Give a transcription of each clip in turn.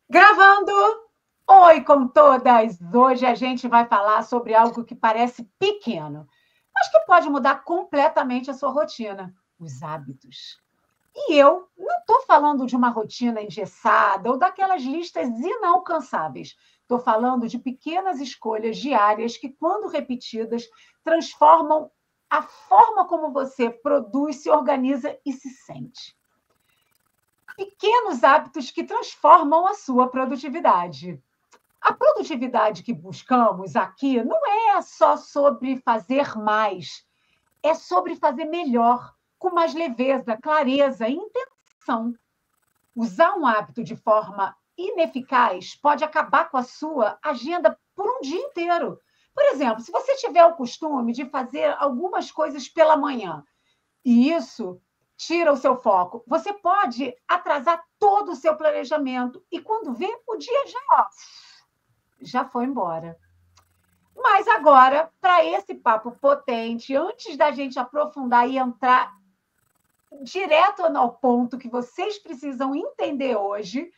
Gravando! Oi, com todas! Hoje a gente vai falar sobre algo que parece pequeno, mas que pode mudar completamente a sua rotina: os hábitos. E eu não estou falando de uma rotina engessada ou daquelas listas inalcançáveis. Estou falando de pequenas escolhas diárias que, quando repetidas, transformam a forma como você produz, se organiza e se sente. Pequenos hábitos que transformam a sua produtividade. A produtividade que buscamos aqui não é só sobre fazer mais, é sobre fazer melhor, com mais leveza, clareza e intenção. Usar um hábito de forma ineficaz pode acabar com a sua agenda por um dia inteiro. Por exemplo, se você tiver o costume de fazer algumas coisas pela manhã e isso tira o seu foco, você pode atrasar todo o seu planejamento e quando vê, o dia já foi embora. Mas agora, para esse papo potente, antes da gente aprofundar e entrar direto ao ponto que vocês precisam entender hoje,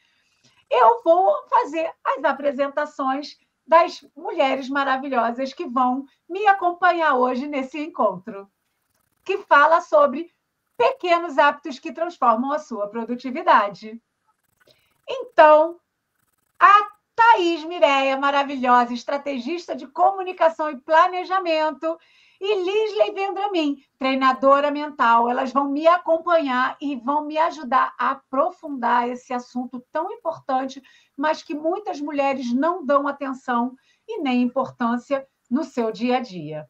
eu vou fazer as apresentações das mulheres maravilhosas que vão me acompanhar hoje nesse encontro, que fala sobre pequenos hábitos que transformam a sua produtividade. Então, a Thaís Mireia, maravilhosa, estrategista de comunicação e planejamento, e Lisley Vendramin, treinadora mental. Elas vão me acompanhar e vão me ajudar a aprofundar esse assunto tão importante, mas que muitas mulheres não dão atenção e nem importância no seu dia a dia.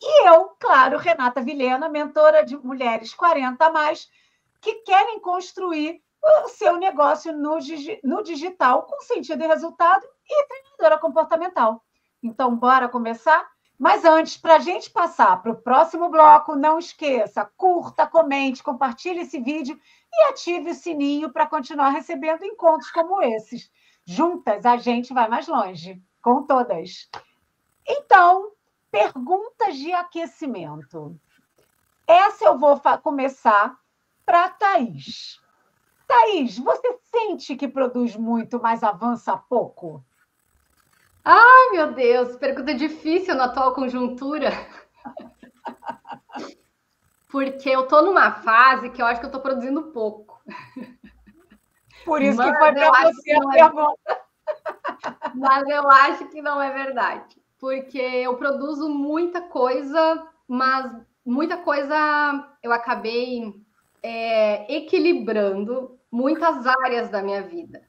E eu, claro, Renata Vilhena, mentora de mulheres 40 a mais, que querem construir o seu negócio no digital com sentido e resultado e treinadora comportamental. Então, bora começar? Mas antes, para a gente passar para o próximo bloco, não esqueça, curta, comente, compartilhe esse vídeo e ative o sininho para continuar recebendo encontros como esses. Juntas, a gente vai mais longe, com todas. Então, perguntas de aquecimento. Essa eu vou começar para a Thaís. Thaís, você sente que produz muito, mas avança pouco? Ai, meu Deus, pergunta difícil na atual conjuntura, porque eu tô numa fase que eu acho que eu tô produzindo pouco. Por isso que Mas foi eu para acho você que a não é, pergunta. mas eu acho que não é verdade, porque eu produzo muita coisa, mas muita coisa eu acabei equilibrando muitas áreas da minha vida.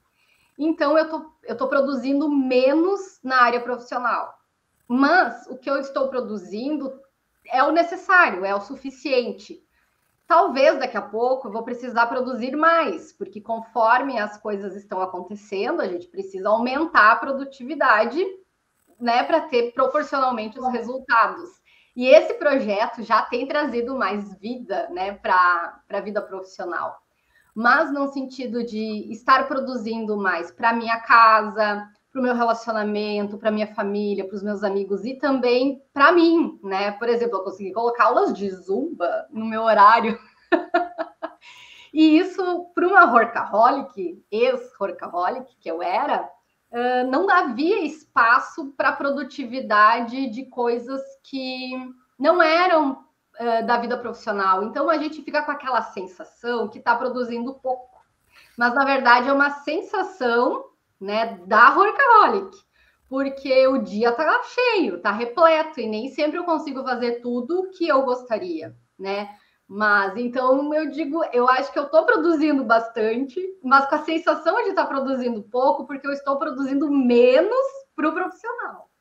Então eu tô produzindo menos na área profissional. Mas o que eu estou produzindo é o necessário, é o suficiente. Talvez daqui a pouco eu vou precisar produzir mais, porque conforme as coisas estão acontecendo, a gente precisa aumentar a produtividade, né, para ter proporcionalmente os resultados. E esse projeto já tem trazido mais vida, né, para a vida profissional, mas no sentido de estar produzindo mais para minha casa, para o meu relacionamento, para minha família, para os meus amigos e também para mim, né? Por exemplo, eu consegui colocar aulas de zumba no meu horário. E isso, para uma workaholic, ex-workaholic que eu era, não havia espaço para produtividade de coisas que não eram da vida profissional. Então a gente fica com aquela sensação que está produzindo pouco. Mas na verdade é uma sensação, né, da workaholic, porque o dia tá cheio, tá repleto e nem sempre eu consigo fazer tudo que eu gostaria, né? Mas então eu digo, eu acho que eu estou produzindo bastante, mas com a sensação de estar produzindo pouco, porque eu estou produzindo menos para o profissional.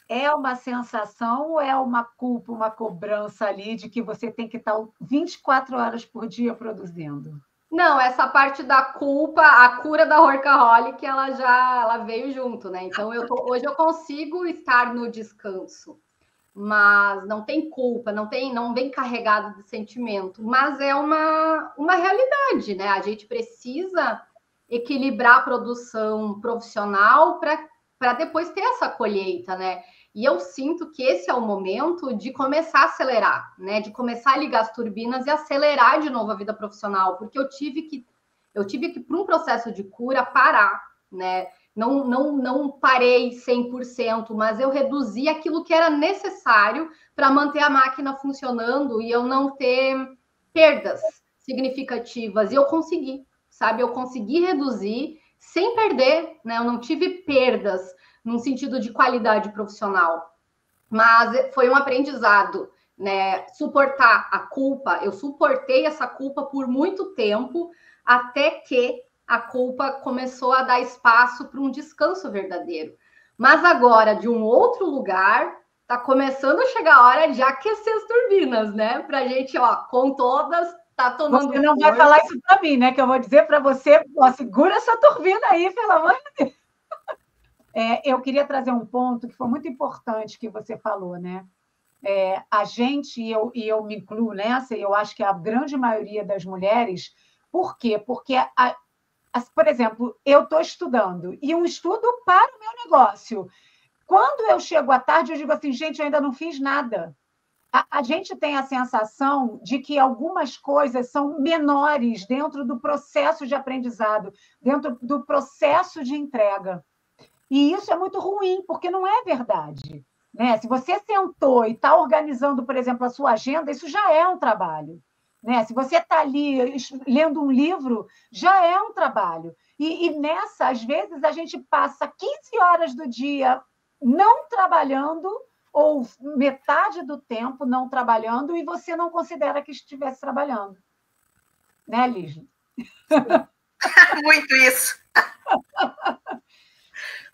É uma sensação ou é uma culpa, uma cobrança ali de que você tem que estar 24 horas por dia produzindo? Não, essa parte da culpa, a cura da workaholic, ela veio junto, né? Então hoje eu consigo estar no descanso, mas não tem culpa, não vem carregado de sentimento, mas é uma realidade, né? A gente precisa equilibrar a produção profissional para depois ter essa colheita, né? E eu sinto que esse é o momento de começar a acelerar, né? De começar a ligar as turbinas e acelerar de novo a vida profissional, porque eu tive que Eu tive que, para um processo de cura, parar, né? Não parei 100%, mas eu reduzi aquilo que era necessário para manter a máquina funcionando e eu não ter perdas significativas. E eu consegui, sabe? Eu consegui reduzir sem perder, né? Eu não tive perdas num sentido de qualidade profissional, mas foi um aprendizado, né? Suportar a culpa, eu suportei essa culpa por muito tempo, até que a culpa começou a dar espaço para um descanso verdadeiro. Mas agora, de um outro lugar, tá começando a chegar a hora de aquecer as turbinas, né? Para a gente, ó, com todas, tá tomando. Você não vai falar isso para mim, né? Que eu vou dizer para você, ó, segura essa turbina aí, pelo amor de Deus. Eu queria trazer um ponto que foi muito importante que você falou, né? A gente, e eu me incluo nessa, e eu acho que a grande maioria das mulheres, por quê? Porque, por exemplo, eu estou estudando, e um estudo para o meu negócio. Quando eu chego à tarde, eu digo assim, gente, eu ainda não fiz nada. A gente tem a sensação de que algumas coisas são menores dentro do processo de aprendizado, dentro do processo de entrega. E isso é muito ruim, porque não é verdade. Né? Se você sentou e está organizando, por exemplo, a sua agenda, isso já é um trabalho. Né? Se você está ali lendo um livro, já é um trabalho. E nessa, às vezes, a gente passa 15 horas do dia não trabalhando, ou metade do tempo não trabalhando, e você não considera que estivesse trabalhando. Né, Liz? Muito isso.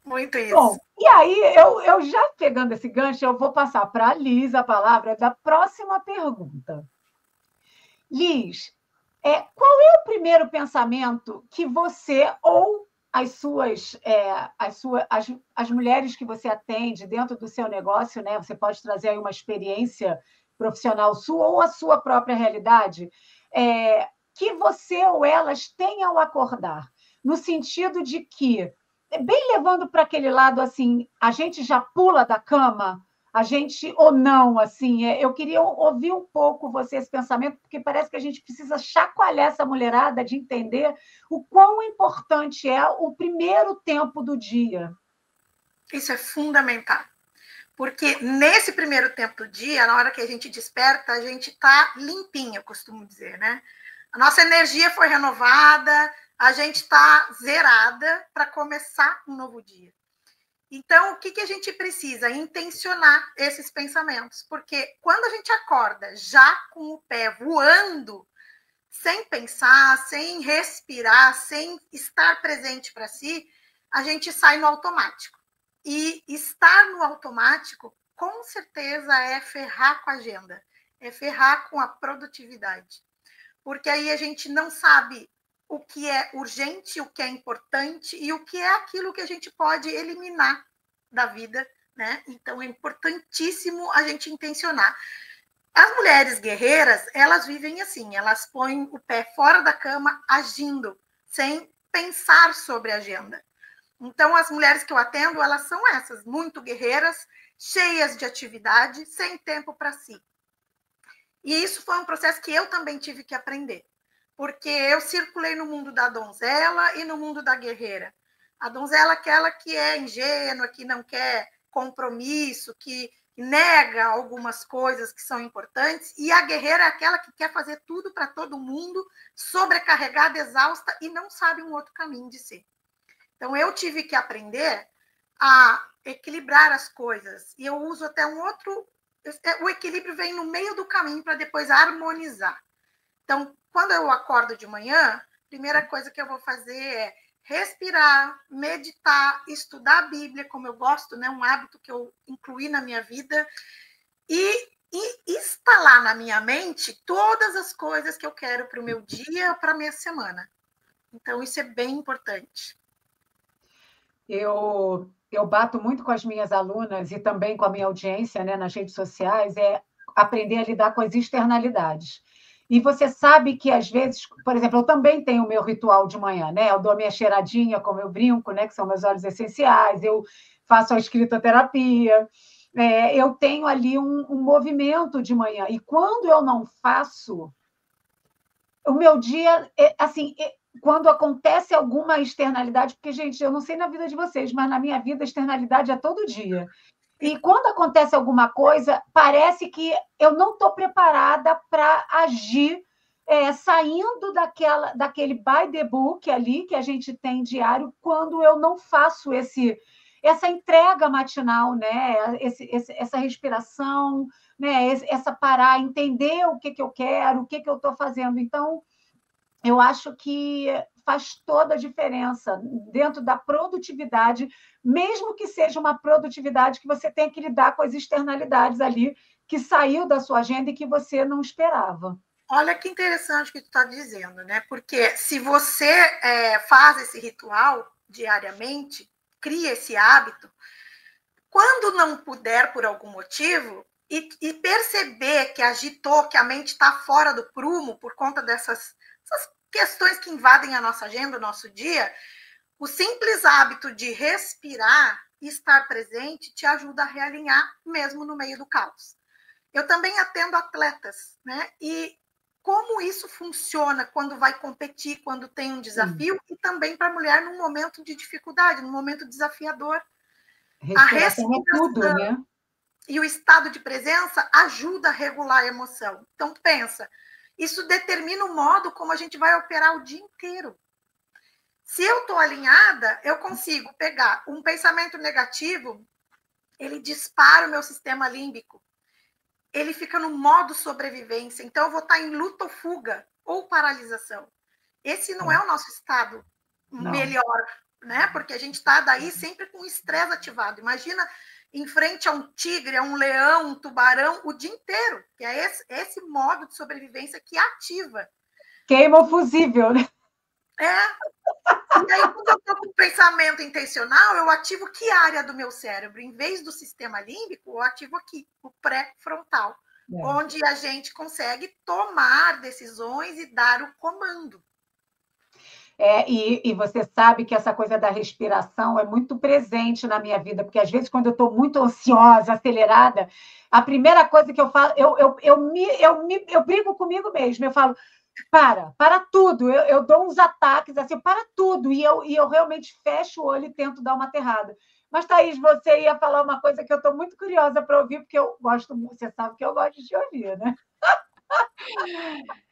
Muito isso. Bom, e aí, eu já pegando esse gancho, eu vou passar para a Liz a palavra da próxima pergunta. Liz, qual é o primeiro pensamento que você ou as mulheres que você atende dentro do seu negócio, né? Você pode trazer aí uma experiência profissional sua ou a sua própria realidade, que você ou elas têm ao acordar, no sentido de que, bem levando para aquele lado assim, a gente já pula da cama, a gente ou não, assim, eu queria ouvir um pouco você esse pensamento, porque parece que a gente precisa chacoalhar essa mulherada de entender o quão importante é o primeiro tempo do dia. Isso é fundamental, porque nesse primeiro tempo do dia, na hora que a gente desperta, a gente está limpinha, eu costumo dizer, né? A nossa energia foi renovada, a gente está zerada para começar um novo dia. Então, o que a gente precisa? Intencionar esses pensamentos, porque quando a gente acorda já com o pé voando, sem pensar, sem respirar, sem estar presente para si, a gente sai no automático. E estar no automático, com certeza, é ferrar com a agenda, é ferrar com a produtividade. Porque aí a gente não sabe o que é urgente, o que é importante e o que é aquilo que a gente pode eliminar da vida, né? Então é importantíssimo a gente intencionar. As mulheres guerreiras, elas vivem assim, elas põem o pé fora da cama agindo, sem pensar sobre a agenda. Então as mulheres que eu atendo, elas são essas, muito guerreiras, cheias de atividade, sem tempo para si. E isso foi um processo que eu também tive que aprender. Porque eu circulei no mundo da donzela e no mundo da guerreira. A donzela é aquela que é ingênua, que não quer compromisso, que nega algumas coisas que são importantes, e a guerreira é aquela que quer fazer tudo para todo mundo, sobrecarregada, exausta, e não sabe um outro caminho de ser. Então, eu tive que aprender a equilibrar as coisas, e eu uso até um outro... O equilíbrio vem no meio do caminho para depois harmonizar. Então, quando eu acordo de manhã, a primeira coisa que eu vou fazer é respirar, meditar, estudar a Bíblia, como eu gosto, né? Um hábito que eu incluí na minha vida, e instalar na minha mente todas as coisas que eu quero para o meu dia, para a minha semana. Então, isso é bem importante. Eu bato muito com as minhas alunas e também com a minha audiência, né, nas redes sociais, aprender a lidar com as externalidades. E você sabe que, às vezes, por exemplo, eu também tenho o meu ritual de manhã, né? Eu dou a minha cheiradinha, como eu brinco, né? Que são meus óleos essenciais, eu faço a escritoterapia, eu tenho ali um movimento de manhã. E quando eu não faço, o meu dia, assim, quando acontece alguma externalidade, porque, gente, eu não sei na vida de vocês, mas na minha vida, a externalidade é todo dia. E quando acontece alguma coisa, parece que eu não estou preparada para agir saindo daquele by the book ali que a gente tem diário, quando eu não faço essa entrega matinal, né? Essa respiração, né? Essa parar, entender o que eu quero, o que eu estou fazendo. Então, eu acho que faz toda a diferença dentro da produtividade, mesmo que seja uma produtividade que você tenha que lidar com as externalidades ali, que saiu da sua agenda e que você não esperava. Olha que interessante o que tu está dizendo, né? Porque se você faz esse ritual diariamente, cria esse hábito, quando não puder por algum motivo, e perceber que agitou, que a mente está fora do prumo por conta dessas questões que invadem a nossa agenda, o nosso dia, o simples hábito de respirar e estar presente te ajuda a realinhar mesmo no meio do caos. Eu também atendo atletas, né? E como isso funciona quando vai competir, quando tem um desafio, e também para a mulher num momento de dificuldade, num momento desafiador. A respiração é tudo, né? E o estado de presença ajuda a regular a emoção. Então, pensa, isso determina o modo como a gente vai operar o dia inteiro. Se eu estou alinhada, eu consigo pegar um pensamento negativo, ele dispara o meu sistema límbico, ele fica no modo sobrevivência, então eu vou estar em luta ou fuga, ou paralisação. Esse não é o nosso estado melhor, né? Porque a gente está daí sempre com o estresse ativado. Imagina em frente a um tigre, a um leão, um tubarão, o dia inteiro, que é esse modo de sobrevivência que ativa. Queima o fusível, né? E aí, quando eu estou com pensamento intencional, eu ativo que área do meu cérebro? Em vez do sistema límbico, eu ativo aqui, o pré-frontal, onde a gente consegue tomar decisões e dar o comando. E você sabe que essa coisa da respiração é muito presente na minha vida, porque às vezes, quando eu estou muito ansiosa, acelerada, a primeira coisa que eu falo, eu brigo comigo mesma, eu falo, para tudo, eu dou uns ataques assim, para tudo, e eu realmente fecho o olho e tento dar uma aterrada. Mas, Thaís, você ia falar uma coisa que eu estou muito curiosa para ouvir, porque eu gosto, você sabe que eu gosto de te ouvir, né?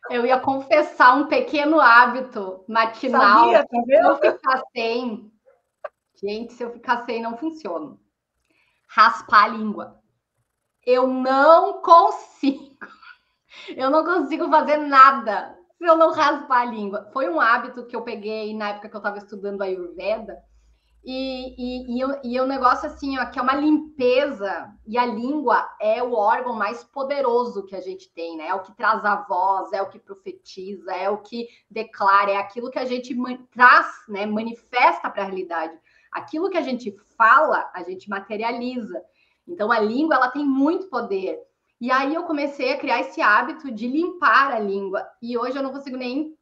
Eu ia confessar um pequeno hábito matinal. Sabia, tá vendo? Se eu ficar sem, gente, se eu ficar sem, não funciona. Raspar a língua. Eu não consigo fazer nada se eu não raspar a língua. Foi um hábito que eu peguei na época que eu estava estudando a Ayurveda. E o negócio assim, ó, que é uma limpeza, e a língua é o órgão mais poderoso que a gente tem, né? É o que traz a voz, é o que profetiza, é o que declara, é aquilo que a gente traz, né? Manifesta para a realidade. Aquilo que a gente fala, a gente materializa. Então a língua, ela tem muito poder. E aí eu comecei a criar esse hábito de limpar a língua. E hoje eu não consigo nem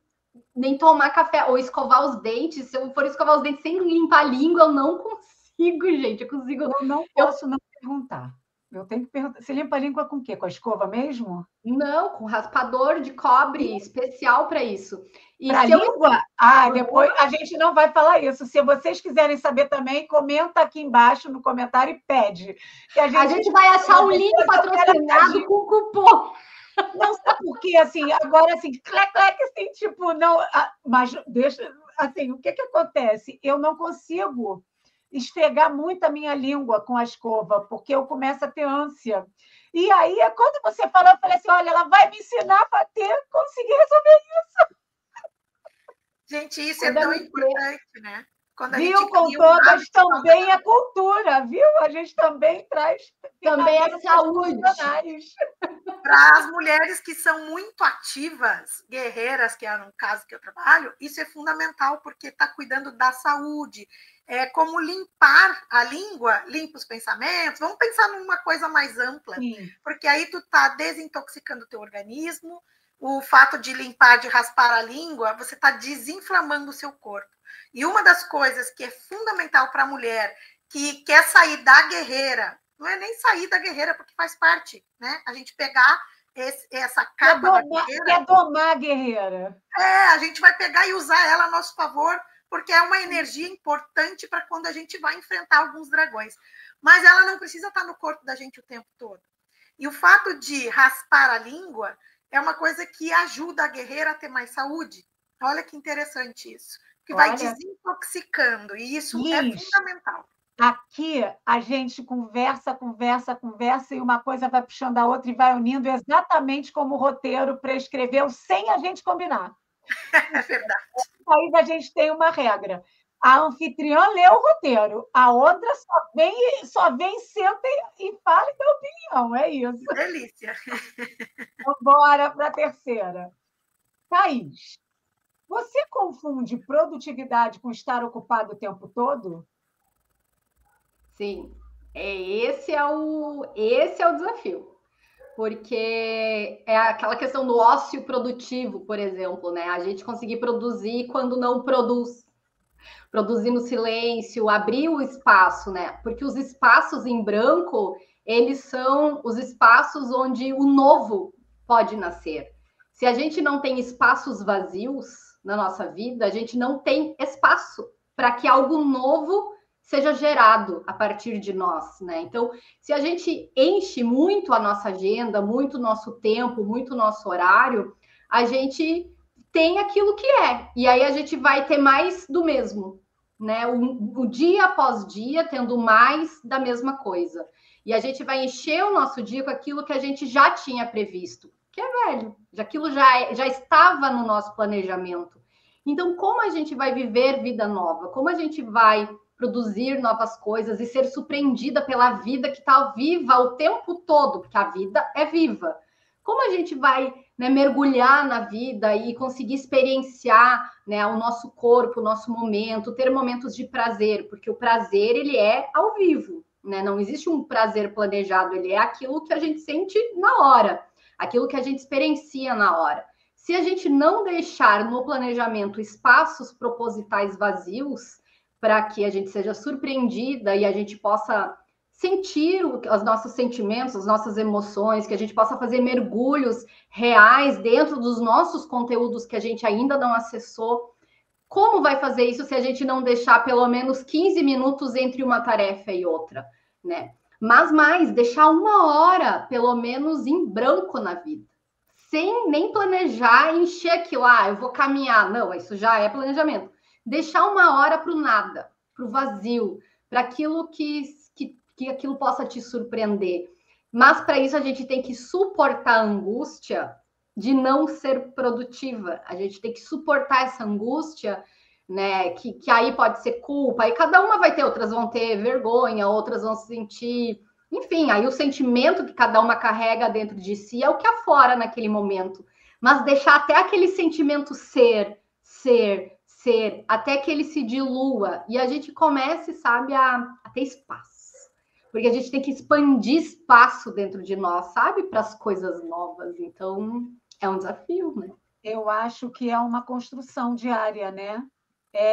tomar café ou escovar os dentes. Se eu for escovar os dentes sem limpar a língua, eu não consigo, gente. Eu não posso não perguntar. Eu tenho que perguntar. Você limpa a língua com o quê? Com a escova mesmo? Não, com raspador de cobre especial para isso. Para a língua? Depois a gente não vai falar isso. Se vocês quiserem saber também, comenta aqui embaixo no comentário e pede. Que a gente vai achar um link patrocinado com cupom. Não sei por quê, assim, agora, assim, clec, assim, tipo, não... Mas deixa... Assim, o que acontece? Eu não consigo esfregar muito a minha língua com a escova, porque eu começo a ter ânsia. E aí, quando você falou, eu falei assim, olha, ela vai me ensinar a conseguir resolver isso. Gente, isso é tão importante, né? Quando viu, com todas também é cultura, viu? A gente também traz... Também é saúde. Para as mulheres que são muito ativas, guerreiras, que é no caso que eu trabalho, isso é fundamental, porque está cuidando da saúde. É como limpar a língua, limpa os pensamentos. Vamos pensar numa coisa mais ampla, porque aí tu está desintoxicando o teu organismo. O fato de limpar, de raspar a língua, você está desinflamando o seu corpo. E uma das coisas que é fundamental para a mulher que quer sair da guerreira, não é nem sair da guerreira, porque faz parte, né? A gente pegar essa capa da guerreira. Quer domar a guerreira. A gente vai pegar e usar ela a nosso favor, porque é uma energia importante para quando a gente vai enfrentar alguns dragões. Mas ela não precisa estar no corpo da gente o tempo todo. E o fato de raspar a língua é uma coisa que ajuda a guerreira a ter mais saúde. Olha que interessante isso. Que vai desintoxicando, e isso é fundamental. Aqui a gente conversa, e uma coisa vai puxando a outra e vai unindo exatamente como o roteiro prescreveu, sem a gente combinar. É verdade. Aí a gente tem uma regra. A anfitriã lê o roteiro, a outra só vem, senta e fala e dá opinião. É isso. Delícia. Então, bora para a terceira. Thaís, você confunde produtividade com estar ocupado o tempo todo? Sim, esse é o desafio. Porque é aquela questão do ócio produtivo, por exemplo, né? A gente conseguir produzir quando não produz. Produzir no silêncio, abrir o espaço, né? Porque os espaços em branco, eles são os espaços onde o novo pode nascer. Se a gente não tem espaços vazios na nossa vida, a gente não tem espaço para que algo novo seja gerado a partir de nós, né? Então, se a gente enche muito a nossa agenda, muito o nosso tempo, muito o nosso horário, a gente tem aquilo que é. E aí a gente vai ter mais do mesmo, né? O dia após dia, tendo mais da mesma coisa. E a gente vai encher o nosso dia com aquilo que a gente já tinha previsto, que é velho. Aquilo já estava no nosso planejamento. Então, como a gente vai viver vida nova? Como a gente vai produzir novas coisas e ser surpreendida pela vida que está viva o tempo todo, porque a vida é viva. Como a gente vai, né, mergulhar na vida e conseguir experienciar, né, o nosso corpo, o nosso momento, ter momentos de prazer, porque o prazer, ele é ao vivo, né? Não existe um prazer planejado, ele é aquilo que a gente sente na hora, aquilo que a gente experiencia na hora. Se a gente não deixar no planejamento espaços propositais vazios, para que a gente seja surpreendida e a gente possa sentir os nossos sentimentos, as nossas emoções, que a gente possa fazer mergulhos reais dentro dos nossos conteúdos que a gente ainda não acessou. Como vai fazer isso se a gente não deixar pelo menos 15 minutos entre uma tarefa e outra, né? Mas mais, deixar 1 hora, pelo menos, em branco na vida. Sem nem planejar, encher aquilo. Eu vou caminhar. Não, isso já é planejamento. Deixar 1 hora para o nada, para o vazio, para aquilo que aquilo possa te surpreender. Mas para isso a gente tem que suportar a angústia de não ser produtiva. A gente tem que suportar essa angústia, né? Que aí pode ser culpa, e cada uma vai ter, outras vão ter vergonha, outras vão se sentir. Enfim, aí o sentimento que cada uma carrega dentro de si é o que aflora naquele momento. Mas deixar até aquele sentimento ser, até que ele se dilua e a gente comece, sabe, a ter espaço. Porque a gente tem que expandir espaço dentro de nós, sabe, para as coisas novas. Então, é um desafio, né? Eu acho que é uma construção diária, né?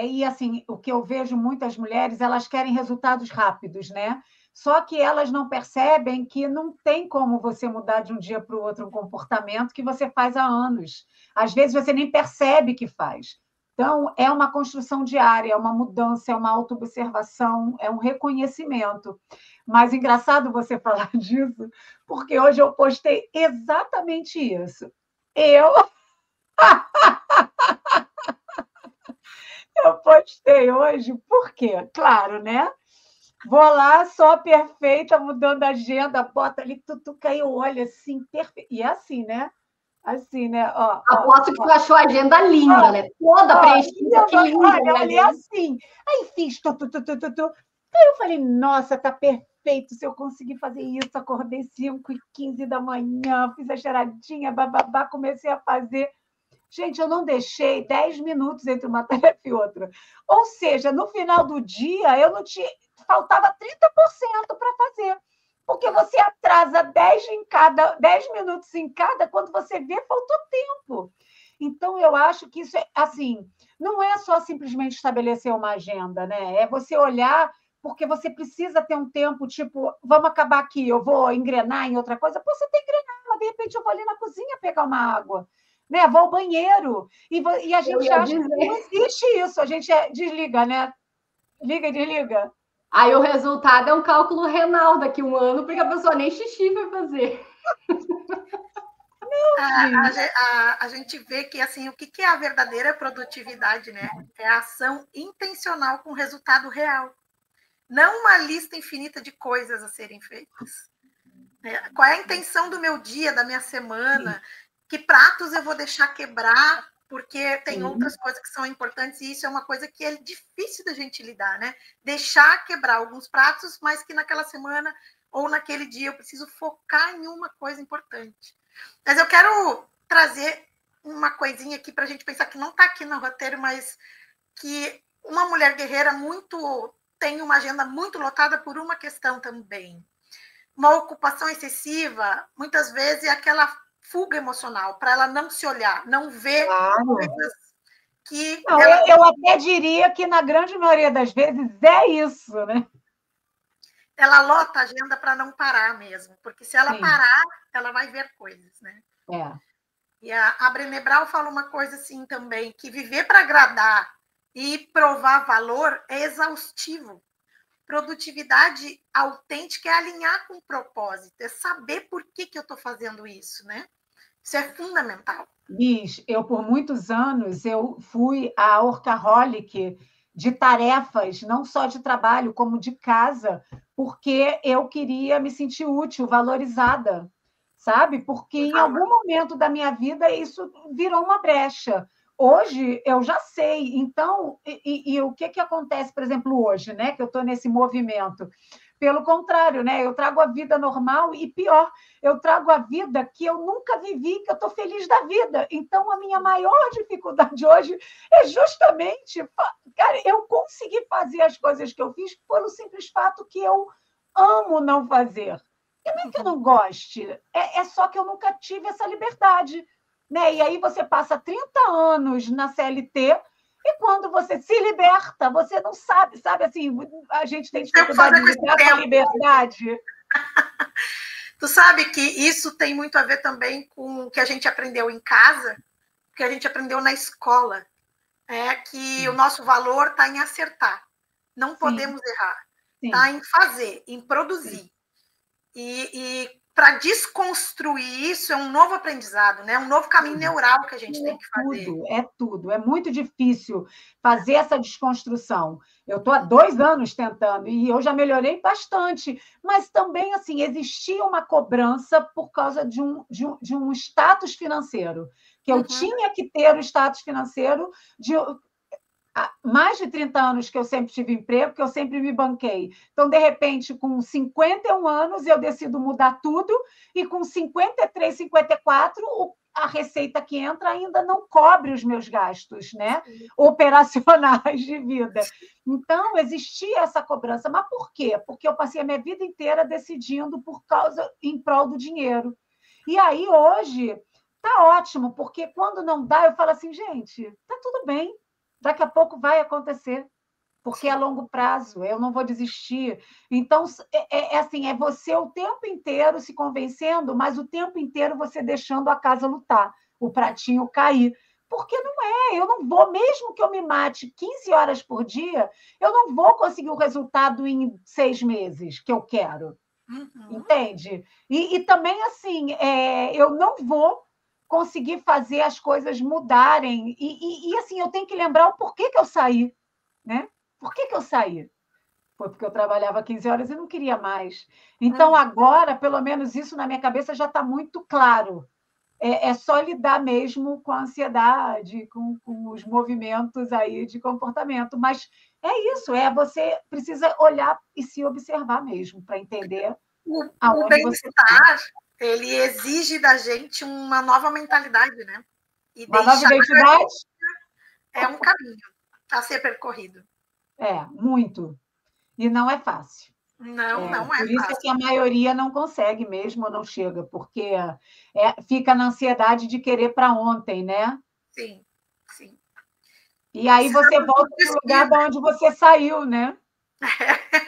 E, assim, o que eu vejo muitas mulheres, elas querem resultados rápidos, né? Só que elas não percebem que não tem como você mudar de um dia para o outro um comportamento que você faz há anos. Às vezes, você nem percebe que faz. Então, é uma construção diária, é uma mudança, é uma autoobservação, é um reconhecimento. Mas engraçado você falar disso, porque hoje eu postei exatamente isso. Eu postei hoje, por quê? Claro, né? Vou lá, só perfeita, mudando a agenda, bota ali, tutuca e olha assim, perfeito. E é assim, né? Assim, né? Aposto que tu achou a agenda linda, né? Toda preenchida, que linda. Olha, eu olhei assim. Aí fiz tu. Aí eu falei, nossa, tá perfeito. Se eu conseguir fazer isso, acordei 5h15 da manhã, fiz a charadinha, bababá, comecei a fazer. Gente, eu não deixei 10 minutos entre uma tarefa e outra. Ou seja, no final do dia, eu não tinha... faltava 30% para fazer. Porque você atrasa 10 minutos em cada, quando você vê, faltou tempo. Então, eu acho que isso é assim, não é só simplesmente estabelecer uma agenda, né? É você olhar porque você precisa ter um tempo, tipo, vamos acabar aqui, eu vou engrenar em outra coisa. Pô, você tem que engrenar, mas de repente eu vou ali na cozinha pegar uma água, né? Vou ao banheiro. E a gente acha que não existe isso, a gente desliga, né? Liga e desliga. Aí o resultado é um cálculo renal daqui a um ano, porque a pessoa nem xixi vai fazer. A gente vê que assim, o que é a verdadeira produtividade, né? É a ação intencional com resultado real. Não uma lista infinita de coisas a serem feitas. Qual é a intenção do meu dia, da minha semana? Sim. Que pratos eu vou deixar quebrar, porque tem outras coisas que são importantes, e isso é uma coisa que é difícil da gente lidar, né? Deixar quebrar alguns pratos, mas que naquela semana ou naquele dia eu preciso focar em uma coisa importante. Mas eu quero trazer uma coisinha aqui para a gente pensar, que não está aqui no roteiro, mas que uma mulher guerreira tem uma agenda muito lotada por uma questão também. Uma ocupação excessiva, muitas vezes, é aquela fuga emocional, para ela não se olhar, não ver coisas que... Não, eu até diria que, na grande maioria das vezes, é isso, né? Ela lota a agenda para não parar mesmo, porque se ela parar, ela vai ver coisas, né? E a Brené Brown fala uma coisa assim também, que viver para agradar e provar valor é exaustivo. Produtividade autêntica é alinhar com o propósito, é saber por que eu estou fazendo isso, né? Isso é fundamental. Liz, eu por muitos anos eu fui a workaholic de tarefas, não só de trabalho, como de casa, porque eu queria me sentir útil, valorizada, sabe? Porque em algum momento da minha vida isso virou uma brecha. Hoje eu já sei. Então, e o que acontece, por exemplo, hoje, né? Que eu estou nesse movimento. Pelo contrário, né? Eu trago a vida normal e, pior, eu trago a vida que eu nunca vivi, que eu estou feliz da vida. Então, a minha maior dificuldade hoje é justamente, cara, eu consegui fazer as coisas que eu fiz pelo simples fato que eu amo não fazer. E não é que eu não goste, é só que eu nunca tive essa liberdade, né? E aí você passa 30 anos na CLT, e quando você se liberta, você não sabe assim, a gente tem dificuldade de lidar com a liberdade. Tu sabe que isso tem muito a ver também com o que a gente aprendeu em casa, o que a gente aprendeu na escola, que o nosso valor está em acertar, não podemos errar, está em fazer, em produzir. E para desconstruir isso é um novo aprendizado, né? Um novo caminho neural que a gente tem que fazer. Tudo. É muito difícil fazer essa desconstrução. Eu estou há 2 anos tentando e eu já melhorei bastante, mas também assim existia uma cobrança por causa de um status financeiro, que eu tinha que ter o status financeiro de... Há mais de 30 anos que eu sempre tive emprego, que eu sempre me banquei. Então, de repente, com 51 anos, eu decido mudar tudo, e com 53, 54, a receita que entra ainda não cobre os meus gastos, né? Operacionais de vida. Então, existia essa cobrança. Mas por quê? Porque eu passei a minha vida inteira decidindo em prol do dinheiro. E aí, hoje, está ótimo, porque quando não dá, eu falo assim, gente, está tudo bem. Daqui a pouco vai acontecer, porque é a longo prazo, eu não vou desistir. Então, assim, é você o tempo inteiro se convencendo, mas o tempo inteiro você deixando a casa lutar, o pratinho cair. Porque eu não vou, mesmo que eu me mate 15 horas por dia, eu não vou conseguir o resultado em 6 meses que eu quero. Entende? E também, assim, eu não vou conseguir fazer as coisas mudarem. E assim, eu tenho que lembrar o porquê que eu saí, né? Por que eu saí? Foi porque eu trabalhava 15 horas e não queria mais. Então, agora, pelo menos isso na minha cabeça já está muito claro. É só lidar mesmo com a ansiedade, com os movimentos aí de comportamento. Mas é isso, você precisa olhar e se observar mesmo para entender o bem-estar. Ele exige da gente uma nova mentalidade, né? E uma nova identidade? É um caminho a ser percorrido. Muito. E não é fácil. Não é fácil. Por isso é que a maioria não consegue mesmo, não chega, porque fica na ansiedade de querer para ontem, né? Sim. E aí você volta para o lugar de onde você saiu, né?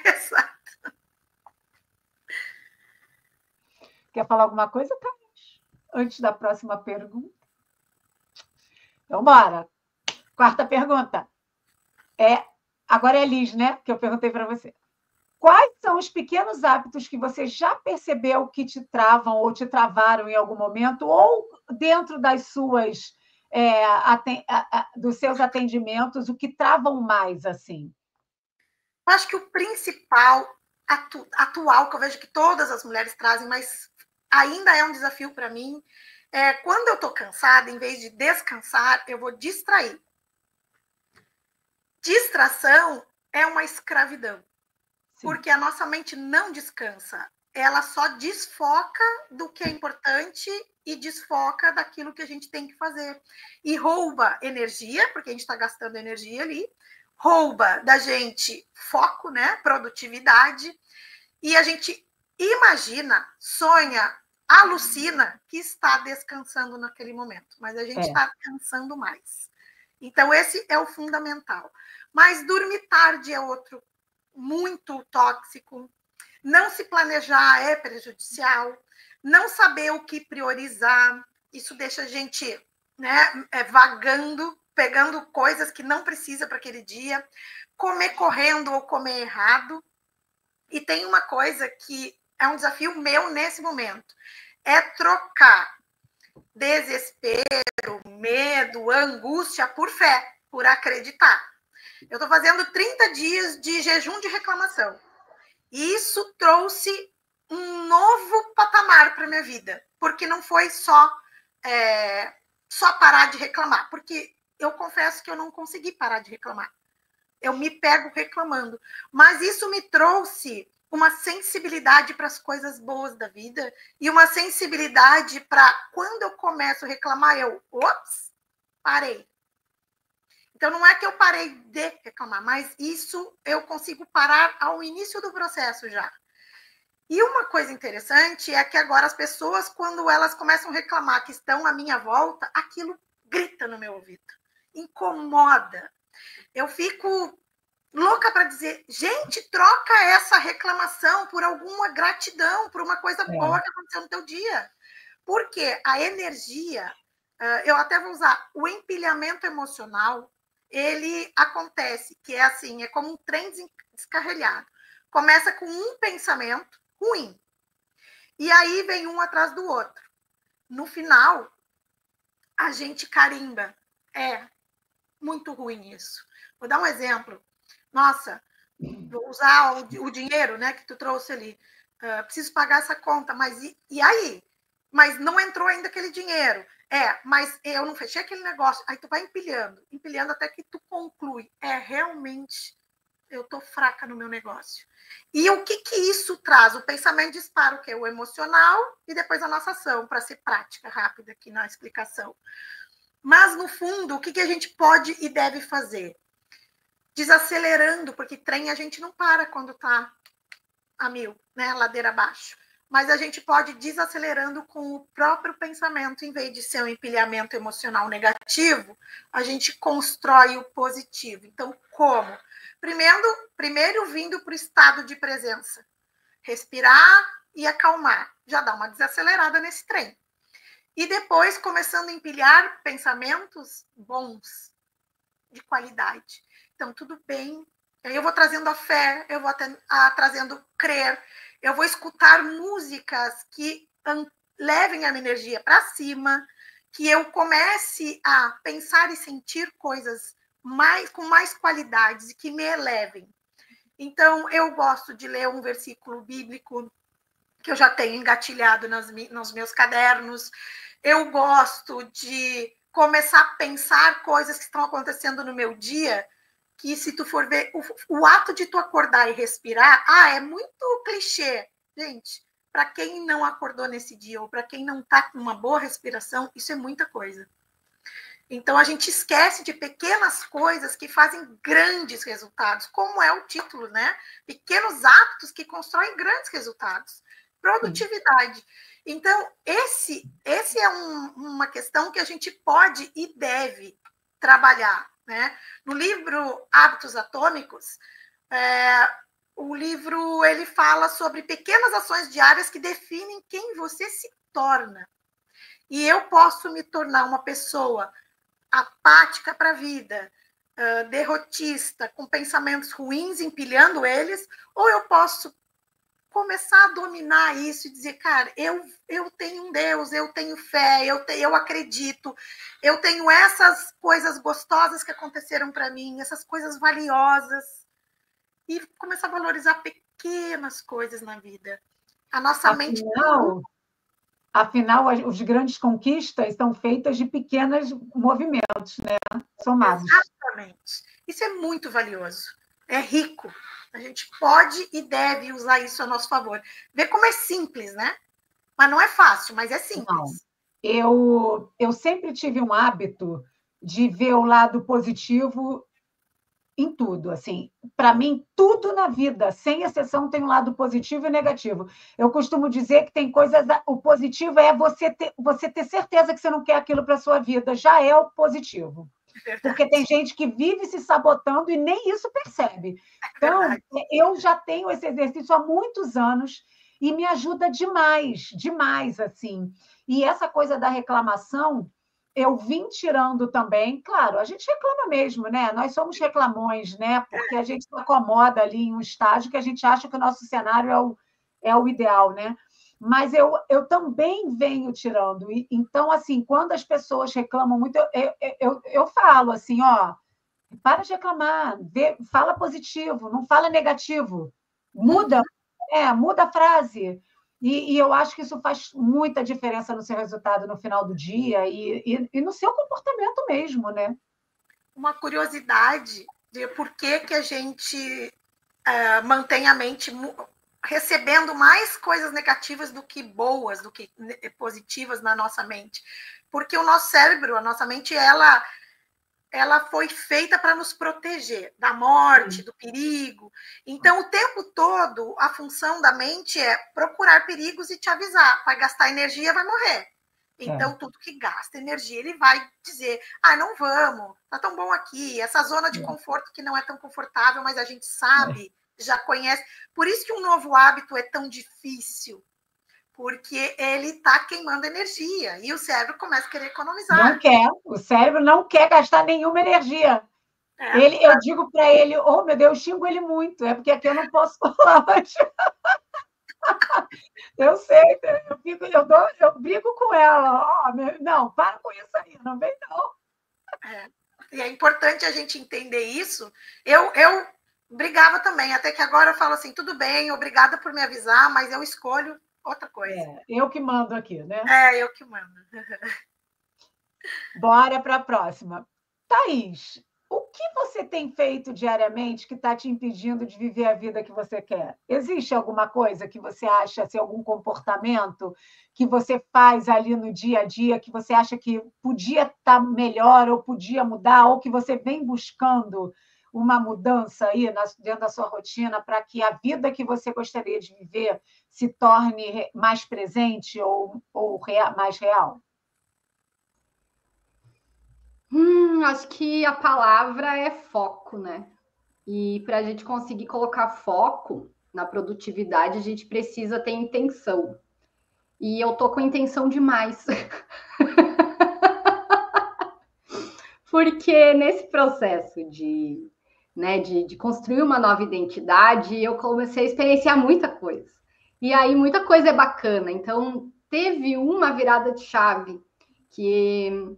Exato. Quer falar alguma coisa, Thaís? Antes da próxima pergunta? Então, bora. Quarta pergunta. Agora é Liz, né? Que eu perguntei para você. Quais são os pequenos hábitos que você já percebeu que te travam ou te travaram em algum momento, ou dentro das suas dos seus atendimentos, o que travam mais assim? Acho que o principal atual, que eu vejo que todas as mulheres trazem, mas ainda é um desafio para mim, é quando eu estou cansada, em vez de descansar, eu vou distrair. Distração é uma escravidão. Sim. Porque a nossa mente não descansa. Ela só desfoca do que é importante e desfoca daquilo que a gente tem que fazer. E rouba energia, porque a gente está gastando energia ali, rouba da gente foco, né? Produtividade, e a gente imagina, sonha, alucina que está descansando naquele momento, mas a gente está cansando mais. Então, esse é o fundamental. Mas dormir tarde é outro muito tóxico. Não se planejar é prejudicial. Não saber o que priorizar, isso deixa a gente, né, vagando, pegando coisas que não precisa para aquele dia. Comer correndo ou comer errado. E tem uma coisa que é um desafio meu nesse momento, é trocar desespero, medo, angústia por fé, por acreditar. Eu estou fazendo 30 dias de jejum de reclamação. E isso trouxe um novo patamar para a minha vida, porque não foi só parar de reclamar, porque eu confesso que eu não consegui parar de reclamar. Eu me pego reclamando. Mas isso me trouxe uma sensibilidade para as coisas boas da vida e uma sensibilidade para quando eu começo a reclamar, ops, parei. Então, não é que eu parei de reclamar, mas isso eu consigo parar ao início do processo já. E uma coisa interessante é que agora as pessoas, quando elas começam a reclamar que estão à minha volta, aquilo grita no meu ouvido, incomoda. Eu fico louca para dizer, gente, troca essa reclamação por alguma gratidão, por uma coisa boa que aconteceu no teu dia. Porque a energia, eu até vou usar, o empilhamento emocional, ele acontece, que é assim, é como um trem descarrilhado. Começa com um pensamento ruim, e aí vem um atrás do outro. No final, a gente carimba. É muito ruim isso. Vou dar um exemplo. Nossa, vou usar o dinheiro, né, que tu trouxe ali. Preciso pagar essa conta, mas e aí? Mas não entrou ainda aquele dinheiro. Mas eu não fechei aquele negócio. Aí tu vai empilhando até que tu conclui. Realmente, eu tô fraca no meu negócio. E o que isso traz? O pensamento dispara o quê? O emocional e depois a nossa ação, para ser prática, rápida aqui na explicação. Mas, no fundo, o que a gente pode e deve fazer? Desacelerando, porque trem a gente não para quando está a 1000, né? Ladeira abaixo. Mas a gente pode ir desacelerando com o próprio pensamento, em vez de ser um empilhamento emocional negativo, a gente constrói o positivo. Então, como? Primeiro vindo para o estado de presença. Respirar e acalmar. Já dá uma desacelerada nesse trem. E depois começando a empilhar pensamentos bons, de qualidade. Então, tudo bem. Eu vou trazendo a fé, eu vou trazendo crer, eu vou escutar músicas que levem a minha energia para cima, que eu comece a pensar e sentir coisas com mais qualidades e que me elevem. Então, eu gosto de ler um versículo bíblico que eu já tenho engatilhado nos meus cadernos. Eu gosto de começar a pensar coisas que estão acontecendo no meu dia, que se tu for ver, o ato de tu acordar e respirar, é muito clichê. Gente, para quem não acordou nesse dia, ou para quem não está com uma boa respiração, isso é muita coisa. Então, a gente esquece de pequenas coisas que fazem grandes resultados, como é o título, né? Pequenos hábitos que constroem grandes resultados. Produtividade. Então, esse é uma questão que a gente pode e deve trabalhar, né? No livro Hábitos Atômicos, O livro ele fala sobre pequenas ações diárias que definem quem você se torna. E eu posso me tornar uma pessoa apática para a vida, derrotista, com pensamentos ruins, empilhando eles, ou eu posso começar a dominar isso e dizer, cara, eu tenho um Deus, eu tenho fé, eu acredito, eu tenho essas coisas gostosas que aconteceram para mim, essas coisas valiosas, e começar a valorizar pequenas coisas na vida. A nossa mente... Afinal, as grandes conquistas são feitas de pequenos movimentos, né? Somados. Exatamente. Isso é muito valioso. É rico. A gente pode e deve usar isso a nosso favor. Vê como é simples, né? Mas não é fácil, mas é simples. Não. Eu sempre tive um hábito de ver o lado positivo em tudo, assim. Para mim, tudo na vida, sem exceção, tem um lado positivo e negativo. Eu costumo dizer que tem coisas... O positivo é você ter certeza que você não quer aquilo para a sua vida. Já é o positivo. Porque tem gente que vive se sabotando e nem isso percebe. Então, eu já tenho esse exercício há muitos anos e me ajuda demais, demais, assim. E essa coisa da reclamação, eu vim tirando também. Claro, a gente reclama mesmo, né? Nós somos reclamões, né? Porque a gente se acomoda ali em um estágio que a gente acha que o nosso cenário é o ideal, né? Mas eu também venho tirando. Então, assim, quando as pessoas reclamam muito, eu falo assim, ó, para de reclamar, fala positivo, não fala negativo. Muda a frase. E eu acho que isso faz muita diferença no seu resultado no final do dia e no seu comportamento mesmo, né? Uma curiosidade de por que a gente mantém a mente recebendo mais coisas negativas do que boas, do que positivas na nossa mente. Porque o nosso cérebro, a nossa mente, ela foi feita para nos proteger da morte, do perigo. Então, o tempo todo, a função da mente é procurar perigos e te avisar. Vai gastar energia, vai morrer. Então, tudo que gasta energia, ele vai dizer, não vamos, tá tão bom aqui. Essa zona de conforto que não é tão confortável, mas a gente sabe, já conhece. Por isso que um novo hábito é tão difícil. Porque ele está queimando energia e o cérebro começa a querer economizar. Não quer, o cérebro não quer gastar nenhuma energia. Eu digo para ele, oh meu Deus, eu xingo ele muito, é porque aqui eu não posso falar. Eu sei, eu brigo com ela. Não, para com isso aí, não vem não. E é importante a gente entender isso. Eu brigava também, até que agora eu falo assim, tudo bem, obrigada por me avisar, mas eu escolho outra coisa. Eu que mando aqui, né? Eu que mando. Bora para a próxima. Thaís, o que você tem feito diariamente que está te impedindo de viver a vida que você quer? Existe alguma coisa que você acha, assim, algum comportamento que você faz ali no dia a dia que você acha que podia estar melhor ou podia mudar, ou que você vem buscando uma mudança aí dentro da sua rotina para que a vida que você gostaria de viver se torne mais presente ou mais real? Acho que a palavra é foco, né? E para a gente conseguir colocar foco na produtividade, a gente precisa ter intenção. E eu tô com intenção demais. Porque nesse processo de construir uma nova identidade, eu comecei a experienciar muita coisa. E aí muita coisa é bacana. Então, teve uma virada de chave que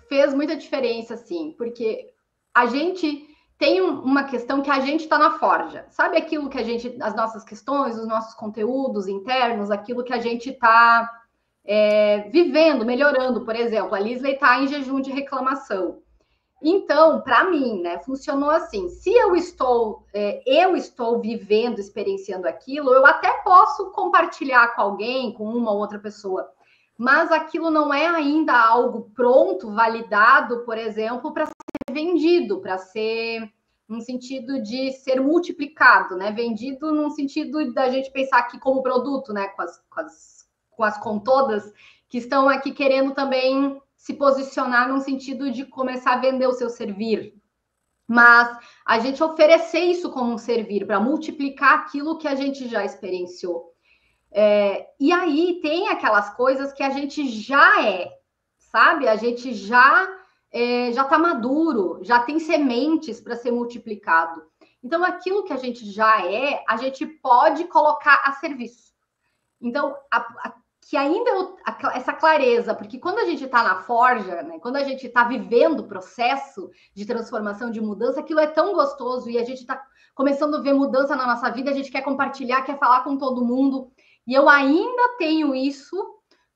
fez muita diferença, assim, porque a gente tem uma questão que a gente está na forja. Sabe aquilo que as nossas questões, os nossos conteúdos internos, aquilo que a gente está vivendo, melhorando, por exemplo. A Lisley está em jejum de reclamação. Então, para mim, né, funcionou assim. Se eu estou vivendo, experienciando aquilo, eu até posso compartilhar com alguém, com uma ou outra pessoa, mas aquilo não é ainda algo pronto, validado, por exemplo, para ser vendido, para ser no sentido de ser multiplicado, né? Vendido num sentido da gente pensar aqui como produto, né? Com as contodas que estão aqui querendo também se posicionar num sentido de começar a vender o seu servir. mas a gente oferecer isso como um servir, para multiplicar aquilo que a gente já experienciou. E aí tem aquelas coisas que a gente já sabe? A gente já está maduro, já tem sementes para ser multiplicado. Então, aquilo que a gente já a gente pode colocar a serviço. Então, que ainda essa clareza, porque quando a gente está na forja, né, quando a gente está vivendo o processo de transformação, de mudança, aquilo é tão gostoso e a gente está começando a ver mudança na nossa vida, a gente quer compartilhar, quer falar com todo mundo, e eu ainda tenho isso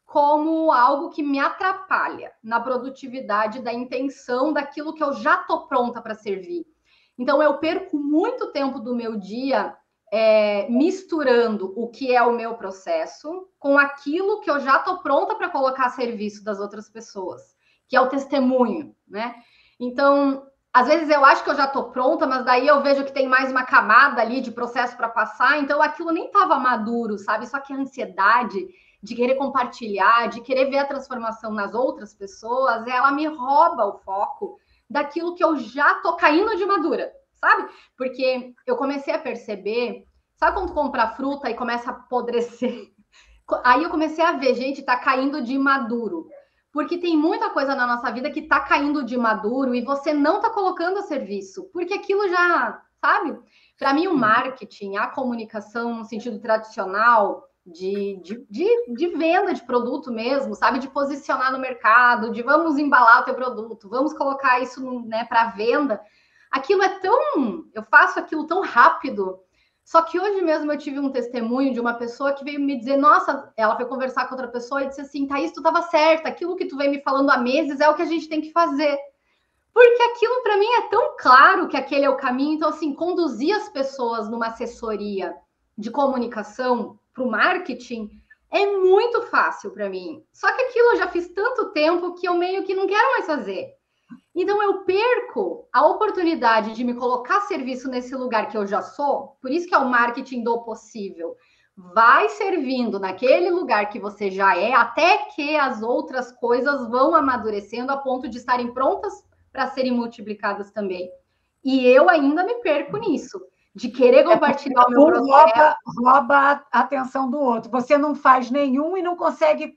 como algo que me atrapalha na produtividade, da intenção, daquilo que eu já estou pronta para servir. Então, eu perco muito tempo do meu dia misturando o que é o meu processo com aquilo que eu já estou pronta para colocar a serviço das outras pessoas, que é o testemunho, né? Então, às vezes eu acho que eu já estou pronta, mas daí eu vejo que tem mais uma camada ali de processo para passar, então aquilo nem estava maduro, sabe? Só que a ansiedade de querer compartilhar, de querer ver a transformação nas outras pessoas, ela me rouba o foco daquilo que eu já estou caindo de madura, sabe? Porque eu comecei a perceber, sabe quando tu compra fruta e começa a apodrecer? Aí eu comecei a ver, gente, tá caindo de maduro. Porque tem muita coisa na nossa vida que tá caindo de maduro e você não tá colocando a serviço. Porque aquilo já, sabe? Para mim, o marketing, a comunicação no sentido tradicional, de venda de produto mesmo, sabe? De posicionar no mercado, de vamos embalar o teu produto, vamos colocar isso, né, para venda. Aquilo é tão... Eu faço aquilo tão rápido. Só que hoje mesmo eu tive um testemunho de uma pessoa que veio me dizer, nossa, ela foi conversar com outra pessoa e disse assim, Thaís, tu estava certa, aquilo que tu vem me falando há meses é o que a gente tem que fazer. Porque aquilo para mim é tão claro que aquele é o caminho. Então, assim, conduzir as pessoas numa assessoria de comunicação para o marketing é muito fácil para mim. Só que aquilo eu já fiz tanto tempo que eu meio que não quero mais fazer. Então, eu perco a oportunidade de me colocar a serviço nesse lugar que eu já sou. Por isso que é o marketing do possível. Vai servindo naquele lugar que você já até que as outras coisas vão amadurecendo a ponto de estarem prontas para serem multiplicadas também. E eu ainda me perco nisso, de querer compartilhar o meu processo. Rouba a atenção do outro. Você não faz nenhum e não consegue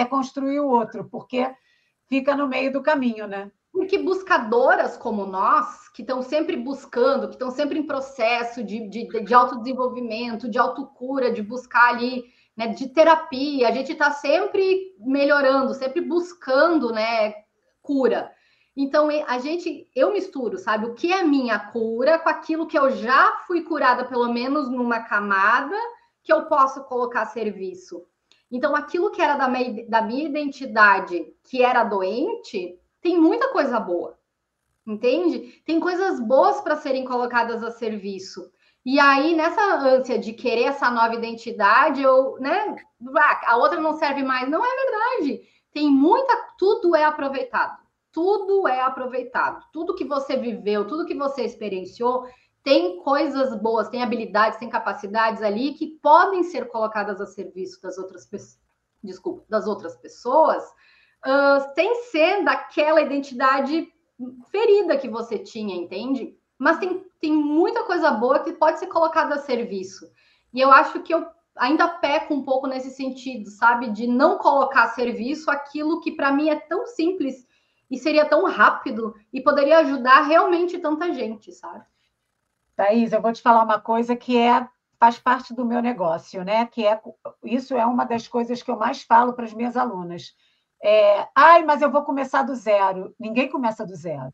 construir o outro, porque fica no meio do caminho, né? Porque buscadoras como nós, que estão sempre buscando, que estão sempre em processo de autodesenvolvimento, de autocura, de buscar ali, né, de terapia, a gente está sempre melhorando, sempre buscando, né, cura. Então, eu misturo, sabe, o que é minha cura com aquilo que eu já fui curada, pelo menos numa camada, que eu posso colocar a serviço. Então, aquilo que era da minha identidade, que era doente, tem muita coisa boa, entende? Tem coisas boas para serem colocadas a serviço. E aí, nessa ânsia de querer essa nova identidade, né? A outra não serve mais. Não é verdade. Tem tudo é aproveitado. Tudo é aproveitado. Tudo que você viveu, tudo que você experienciou, tem coisas boas, tem habilidades, tem capacidades ali que podem ser colocadas a serviço das outras pessoas. Desculpa, das outras pessoas. Sem ser daquela identidade ferida que você tinha, entende? Mas tem muita coisa boa que pode ser colocada a serviço. E eu acho que eu ainda peco um pouco nesse sentido, sabe? De não colocar a serviço aquilo que para mim é tão simples e seria tão rápido e poderia ajudar realmente tanta gente, sabe? Thaís, eu vou te falar uma coisa que faz parte do meu negócio, né? Isso é uma das coisas que eu mais falo para as minhas alunas. Mas eu vou começar do zero. Ninguém começa do zero,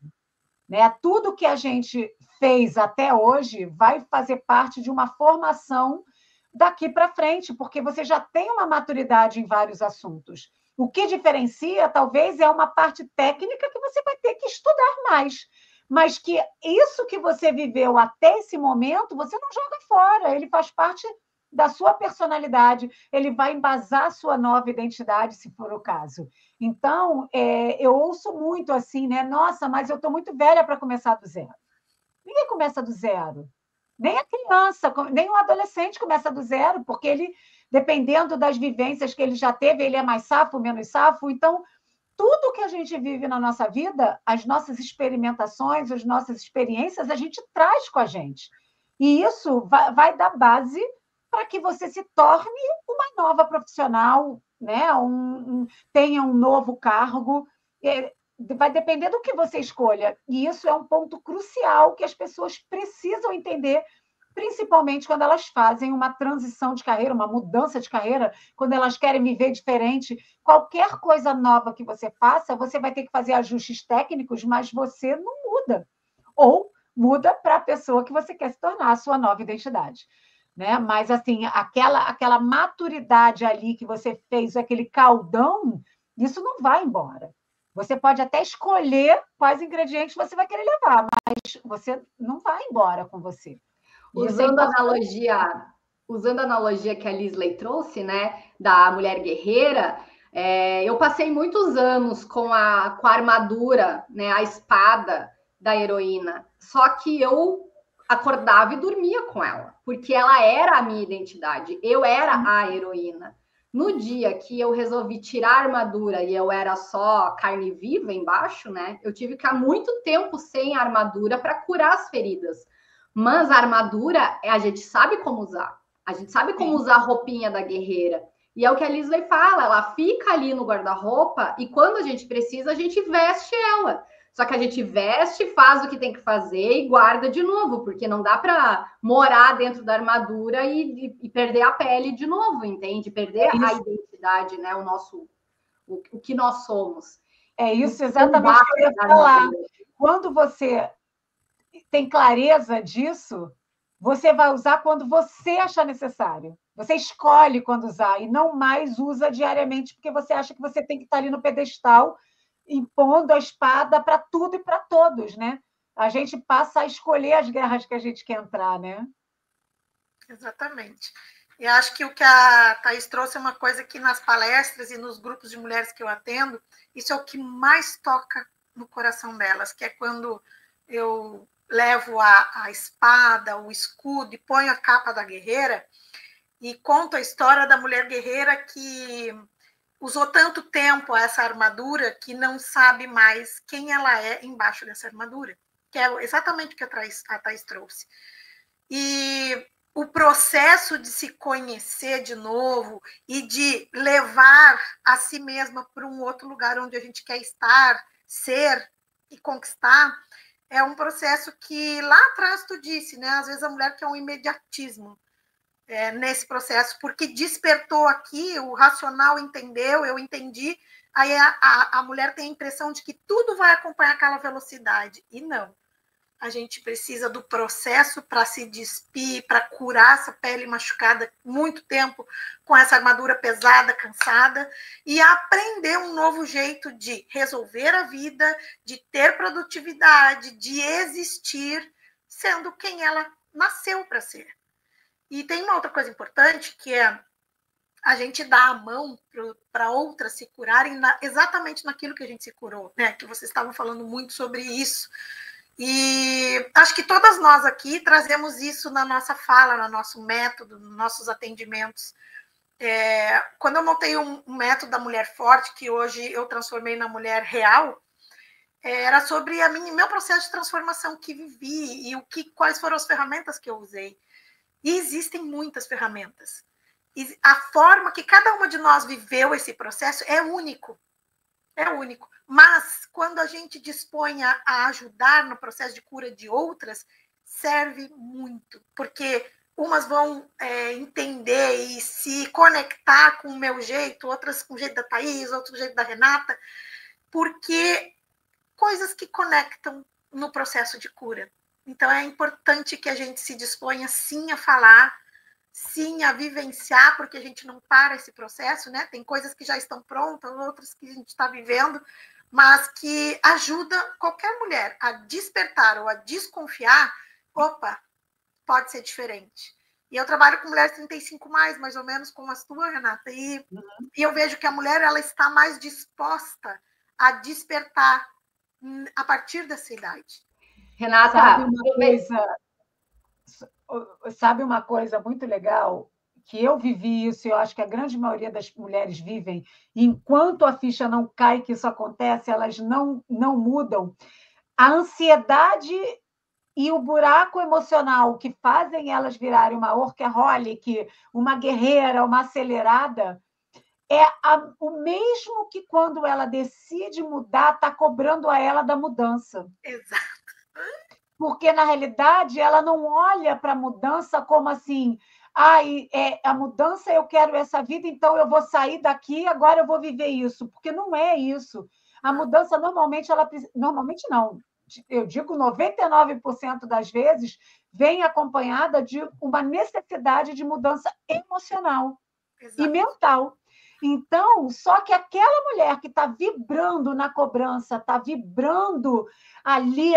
né? Tudo que a gente fez até hoje vai fazer parte de uma formação daqui para frente, porque você já tem uma maturidade em vários assuntos. O que diferencia, talvez, é uma parte técnica que você vai ter que estudar mais, mas que isso que você viveu até esse momento, você não joga fora, ele faz parte da sua personalidade, ele vai embasar a sua nova identidade, se for o caso. Então, eu ouço muito assim, né? Nossa, mas eu estou muito velha para começar do zero. Ninguém começa do zero. Nem a criança, nem o adolescente começa do zero, porque ele, dependendo das vivências que ele já teve, ele é mais safo, menos safo. Então, tudo que a gente vive na nossa vida, as nossas experimentações, as nossas experiências, a gente traz com a gente. E isso vai dar base para que você se torne uma nova profissional, né? Tenha um novo cargo. Vai depender do que você escolha. E isso é um ponto crucial que as pessoas precisam entender, principalmente quando elas fazem uma transição de carreira, uma mudança de carreira, quando elas querem viver diferente. Qualquer coisa nova que você faça, você vai ter que fazer ajustes técnicos, mas você não muda. Ou muda para a pessoa que você quer se tornar, a sua nova identidade. Né? Mas, assim, aquela maturidade ali que você fez, aquele caldão, isso não vai embora. Você pode até escolher quais ingredientes você vai querer levar, mas você não vai embora com você. Usando a analogia que a Lisley trouxe, né, da mulher guerreira, eu passei muitos anos com a armadura, né, a espada da heroína, só que eu acordava e dormia com ela, porque ela era a minha identidade, eu era a heroína. No dia que eu resolvi tirar a armadura e eu era só carne viva embaixo, né, eu tive que ficar muito tempo sem a armadura para curar as feridas. Mas a armadura, a gente sabe como usar. A gente sabe como usar a roupinha da guerreira. E é o que a Lisley fala, ela fica ali no guarda-roupa e quando a gente precisa, a gente veste ela. Só que a gente veste, faz o que tem que fazer e guarda de novo, porque não dá para morar dentro da armadura e perder a pele de novo, entende? Perder a identidade, né? O que nós somos. É isso exatamente que eu ia falar. Quando você tem clareza disso, você vai usar quando você achar necessário. Você escolhe quando usar e não mais usa diariamente porque você acha que você tem que estar ali no pedestal impondo a espada para tudo e para todos, né? A gente passa a escolher as guerras que a gente quer entrar, né? Exatamente. E acho que o que a Thaís trouxe é uma coisa que nas palestras e nos grupos de mulheres que eu atendo, isso é o que mais toca no coração delas, que é quando eu levo a espada, o escudo e ponho a capa da guerreira e conto a história da mulher guerreira que usou tanto tempo essa armadura que não sabe mais quem ela é embaixo dessa armadura, que é exatamente o que a Thaís trouxe. E o processo de se conhecer de novo e de levar a si mesma para um outro lugar onde a gente quer estar, ser e conquistar, é um processo que lá atrás tu disse, né? Às vezes a mulher quer um imediatismo nesse processo, porque despertou aqui, o racional entendeu, eu entendi, aí a mulher tem a impressão de que tudo vai acompanhar aquela velocidade, e não. A gente precisa do processo para se despir, para curar essa pele machucada muito tempo com essa armadura pesada, cansada, e aprender um novo jeito de resolver a vida, de ter produtividade, de existir, sendo quem ela nasceu para ser. E tem uma outra coisa importante, que é a gente dar a mão para outras se curarem exatamente naquilo que a gente se curou, né? Que vocês estavam falando muito sobre isso. E acho que todas nós aqui trazemos isso na nossa fala, no nosso método, nos nossos atendimentos. Quando eu montei um método da mulher forte, que hoje eu transformei na mulher real, era sobre meu processo de transformação que vivi e quais foram as ferramentas que eu usei. E existem muitas ferramentas. E a forma que cada uma de nós viveu esse processo é único. É único. Mas, quando a gente dispõe a ajudar no processo de cura de outras, serve muito. Porque umas vão entender e se conectar com o meu jeito, outras com o jeito da Thaís, outras com o jeito da Renata, porque coisas que conectam no processo de cura. Então, é importante que a gente se disponha, sim, a falar, sim, a vivenciar, porque a gente não para esse processo, né? Tem coisas que já estão prontas, outras que a gente está vivendo, mas que ajuda qualquer mulher a despertar ou a desconfiar, opa, pode ser diferente. E eu trabalho com mulheres 35 mais ou menos, como as tuas, Renata, e eu vejo que a mulher ela está mais disposta a despertar a partir dessa idade. Renata, sabe uma coisa muito legal que eu vivi isso, e eu acho que a grande maioria das mulheres vivem, e enquanto a ficha não cai que isso acontece, elas não mudam, a ansiedade e o buraco emocional que fazem elas virarem uma workaholic, uma guerreira, uma acelerada, é o mesmo que quando ela decide mudar, está cobrando a ela da mudança. Exato. Porque, na realidade, ela não olha para a mudança como assim, a mudança, eu quero essa vida, então eu vou sair daqui, agora eu vou viver isso. Porque não é isso. A mudança, normalmente não, eu digo 99% das vezes, vem acompanhada de uma necessidade de mudança emocional. Exato. E mental. Então, só que aquela mulher que está vibrando na cobrança, está vibrando ali,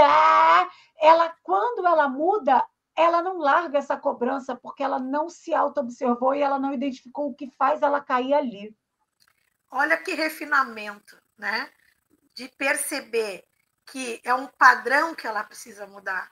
quando ela muda, ela não larga essa cobrança, porque ela não se auto-observou e ela não identificou o que faz ela cair ali. Olha que refinamento, né? De perceber que é um padrão que ela precisa mudar.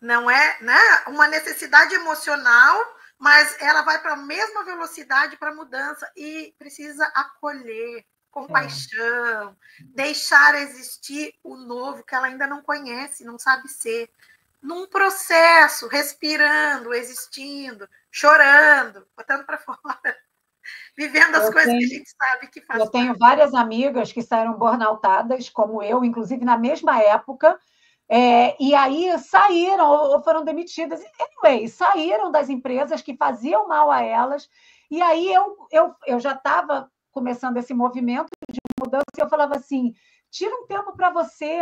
Não é, né, uma necessidade emocional, mas ela vai para a mesma velocidade para a mudança e precisa acolher, compaixão, deixar existir o novo que ela ainda não conhece, não sabe ser. Num processo, respirando, existindo, chorando, botando para fora, vivendo as coisas que a gente sabe que faz. Eu tenho várias amigas que saíram burnoutadas, como eu, inclusive na mesma época, e aí saíram ou foram demitidas. Anyway, saíram das empresas que faziam mal a elas. E aí eu já estava começando esse movimento de mudança e eu falava assim, tira um tempo para você,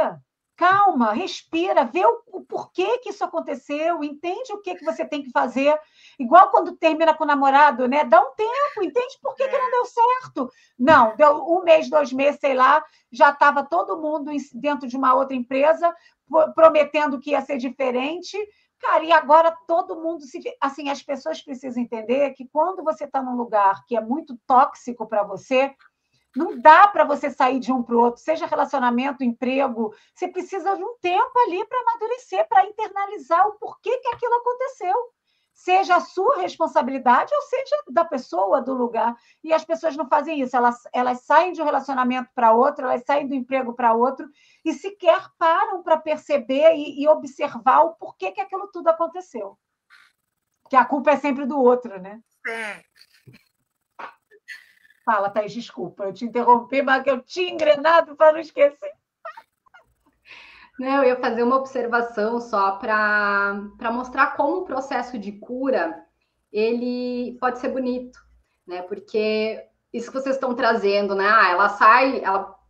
calma, respira, vê o porquê que isso aconteceu, entende o que você tem que fazer. Igual quando termina com o namorado, né? Dá um tempo, entende por que não deu certo. Não, deu 1 mês, 2 meses, sei lá, já estava todo mundo dentro de uma outra empresa, prometendo que ia ser diferente. Cara, e agora todo mundo assim, as pessoas precisam entender que quando você está num lugar que é muito tóxico para você, não dá para você sair de um para o outro, seja relacionamento, emprego, você precisa de um tempo ali para amadurecer, para internalizar o porquê que aquilo aconteceu. Seja a sua responsabilidade ou seja da pessoa, do lugar. E as pessoas não fazem isso, elas saem de um relacionamento para outro, elas saem do emprego para outro e sequer param para perceber e observar o porquê que aquilo tudo aconteceu. Que a culpa é sempre do outro, né? É. Fala, Thaís, desculpa, eu te interrompi, mas que eu tinha engrenado para não esquecer. Não, eu ia fazer uma observação só para mostrar como o processo de cura ele pode ser bonito, né? Porque isso que vocês estão trazendo, né?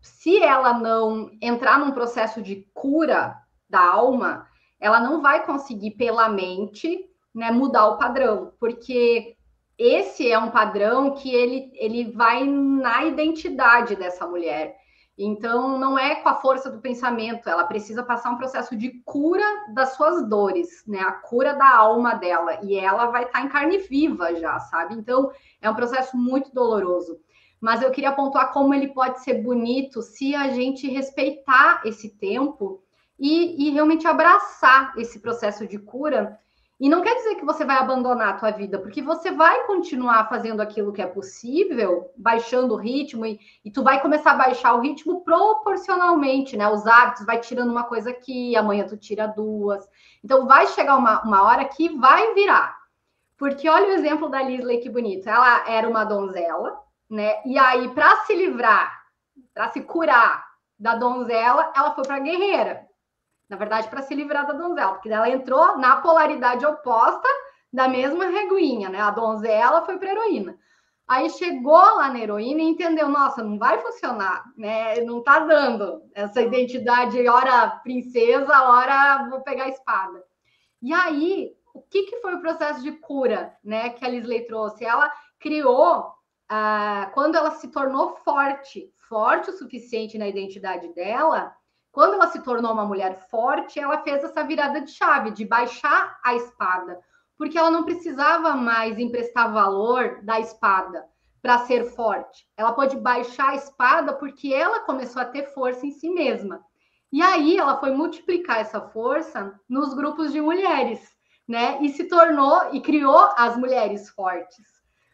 Se ela não entrar num processo de cura da alma, ela não vai conseguir pela mente, né, mudar o padrão, porque esse é um padrão que ele vai na identidade dessa mulher. Então, não é com a força do pensamento, ela precisa passar um processo de cura das suas dores, né? A cura da alma dela, e ela vai estar em carne viva já, sabe? Então, é um processo muito doloroso. Mas eu queria pontuar como ele pode ser bonito se a gente respeitar esse tempo e realmente abraçar esse processo de cura. E não quer dizer que você vai abandonar a tua vida, porque você vai continuar fazendo aquilo que é possível, baixando o ritmo, e tu vai começar a baixar o ritmo proporcionalmente, né? Os hábitos, vai tirando uma coisa aqui, amanhã tu tira 2. Então, vai chegar uma hora que vai virar. Porque olha o exemplo da Lisley, que bonito. Ela era uma donzela, né? E aí, para se livrar, para se curar da donzela, ela foi para a guerreira. Na verdade, para se livrar da donzela, porque ela entrou na polaridade oposta da mesma reguinha, né? A donzela foi para a heroína. Aí chegou lá na heroína e entendeu, nossa, não vai funcionar, né? Não tá dando essa identidade, hora princesa, hora vou pegar a espada. E aí, o que foi o processo de cura, né, que a Lisley trouxe? Ela criou, quando ela se tornou forte o suficiente na identidade dela. Quando ela se tornou uma mulher forte, ela fez essa virada de chave, de baixar a espada, porque ela não precisava mais emprestar valor da espada para ser forte. Ela pôde baixar a espada porque ela começou a ter força em si mesma. E aí ela foi multiplicar essa força nos grupos de mulheres, né? E se tornou e criou as mulheres fortes.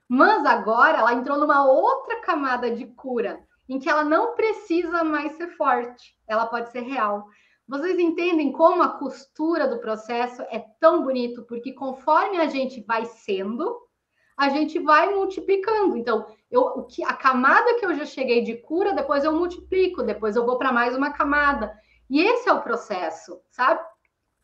Mas agora ela entrou numa outra camada de cura, em que ela não precisa mais ser forte, ela pode ser real. Vocês entendem como a costura do processo é tão bonito? Porque conforme a gente vai sendo, a gente vai multiplicando. Então, a camada que eu já cheguei de cura, depois eu multiplico, depois eu vou para mais uma camada. E esse é o processo, sabe?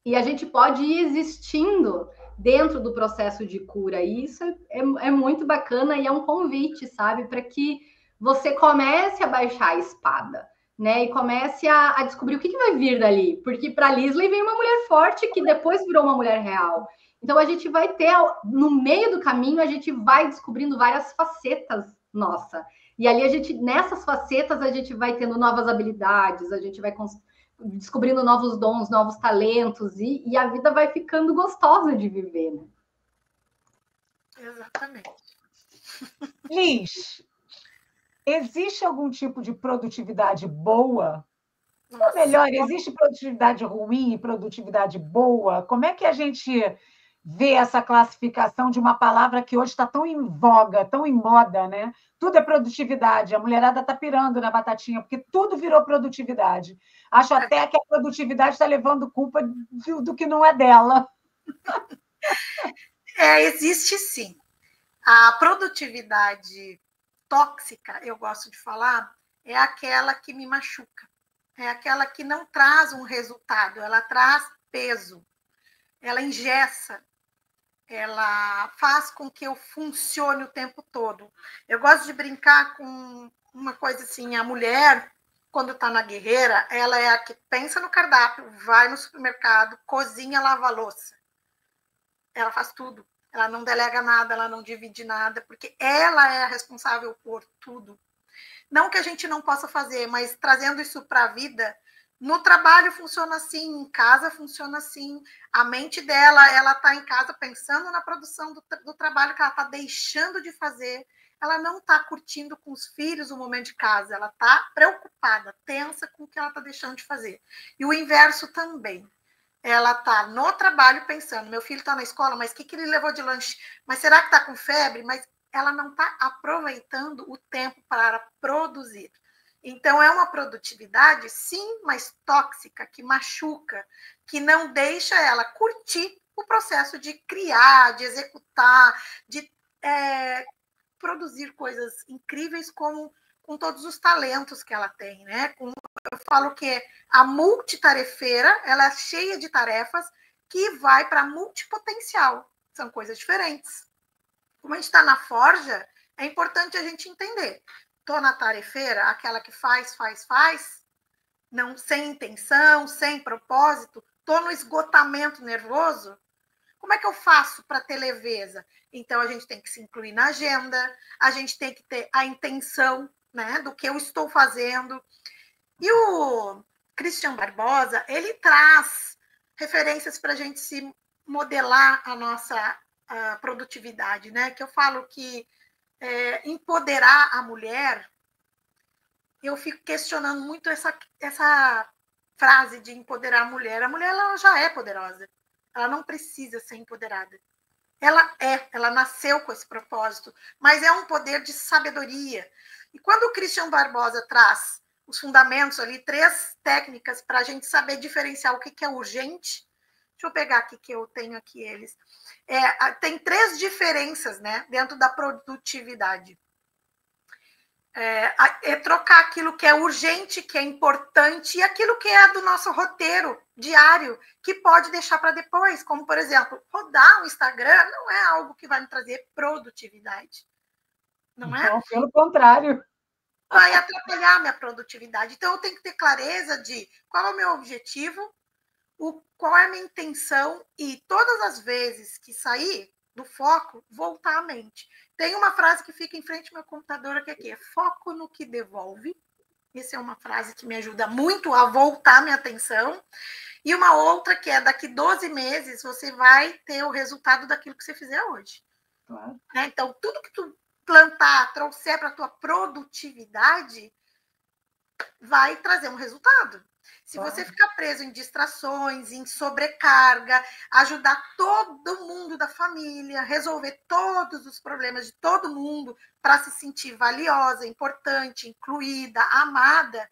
E a gente pode ir existindo dentro do processo de cura. E isso é muito bacana e é um convite, sabe? Para que você comece a baixar a espada, né? E comece a descobrir o que vai vir dali. Porque para Lisley veio uma mulher forte que depois virou uma mulher real. Então a gente vai ter, no meio do caminho, a gente vai descobrindo várias facetas nossa. E ali nessas facetas, a gente vai tendo novas habilidades, a gente vai descobrindo novos dons, novos talentos, e a vida vai ficando gostosa de viver, né? Exatamente. Liz, existe algum tipo de produtividade boa? Ou melhor, existe produtividade ruim e produtividade boa? Como é que a gente vê essa classificação de uma palavra que hoje está tão em voga, tão em moda, né? Tudo é produtividade. A mulherada está pirando na batatinha, porque tudo virou produtividade. Acho até que a produtividade está levando culpa do que não é dela. Existe sim. A produtividade tóxica, eu gosto de falar, é aquela que me machuca. É aquela que não traz um resultado, ela traz peso. Ela engessa, ela faz com que eu funcione o tempo todo. Eu gosto de brincar com uma coisa assim, a mulher, quando está na guerreira, ela é a que pensa no cardápio, vai no supermercado, cozinha, lava a louça. Ela faz tudo. Ela não delega nada, ela não divide nada, porque ela é a responsável por tudo. Não que a gente não possa fazer, mas trazendo isso para a vida, no trabalho funciona assim, em casa funciona assim. A mente dela, ela está em casa pensando na produção do trabalho que ela está deixando de fazer. Ela não está curtindo com os filhos o momento de casa, ela está preocupada, tensa com o que ela está deixando de fazer. E o inverso também. Ela está no trabalho pensando, meu filho está na escola, mas o que ele levou de lanche? Mas será que está com febre? Mas ela não está aproveitando o tempo para produzir. Então, é uma produtividade, sim, mas tóxica, que machuca, que não deixa ela curtir o processo de criar, de executar, de produzir coisas incríveis com todos os talentos que ela tem, né? Eu falo que a multitarefeira, ela é cheia de tarefas que vai para multipotencial. São coisas diferentes. Como a gente está na forja, é importante a gente entender. Estou na tarefeira, aquela que faz, não, sem intenção, sem propósito. Estou no esgotamento nervoso. Como é que eu faço para ter leveza? Então, a gente tem que se incluir na agenda, a gente tem que ter a intenção, né, do que eu estou fazendo. E o Christian Barbosa, ele traz referências para a gente se modelar a nossa produtividade, né? Que eu falo que empoderar a mulher, eu fico questionando muito essa frase de empoderar a mulher. A mulher, ela já é poderosa. Ela não precisa ser empoderada. Ela nasceu com esse propósito, mas é um poder de sabedoria. E quando o Christian Barbosa traz os fundamentos ali, 3 técnicas para a gente saber diferenciar o que é urgente. Deixa eu pegar aqui que eu tenho aqui eles. Tem 3 diferenças, né, dentro da produtividade. Trocar aquilo que é urgente, que é importante, e aquilo que é do nosso roteiro diário, que pode deixar para depois, como, por exemplo, rodar um Instagram não é algo que vai me trazer produtividade. Não é? Não, pelo contrário. Vai atrapalhar a minha produtividade. Então, eu tenho que ter clareza de qual é o meu objetivo, qual é a minha intenção, e todas as vezes que sair do foco, voltar à mente. Tem uma frase que fica em frente ao meu computador aqui, é foco no que devolve. Essa é uma frase que me ajuda muito a voltar minha atenção. E uma outra que é daqui 12 meses você vai ter o resultado daquilo que você fizer hoje. Claro. Então, tudo que tu plantar, trouxer para a tua produtividade, vai trazer um resultado. Se você ficar preso em distrações, em sobrecarga, ajudar todo mundo da família, resolver todos os problemas de todo mundo para se sentir valiosa, importante, incluída, amada,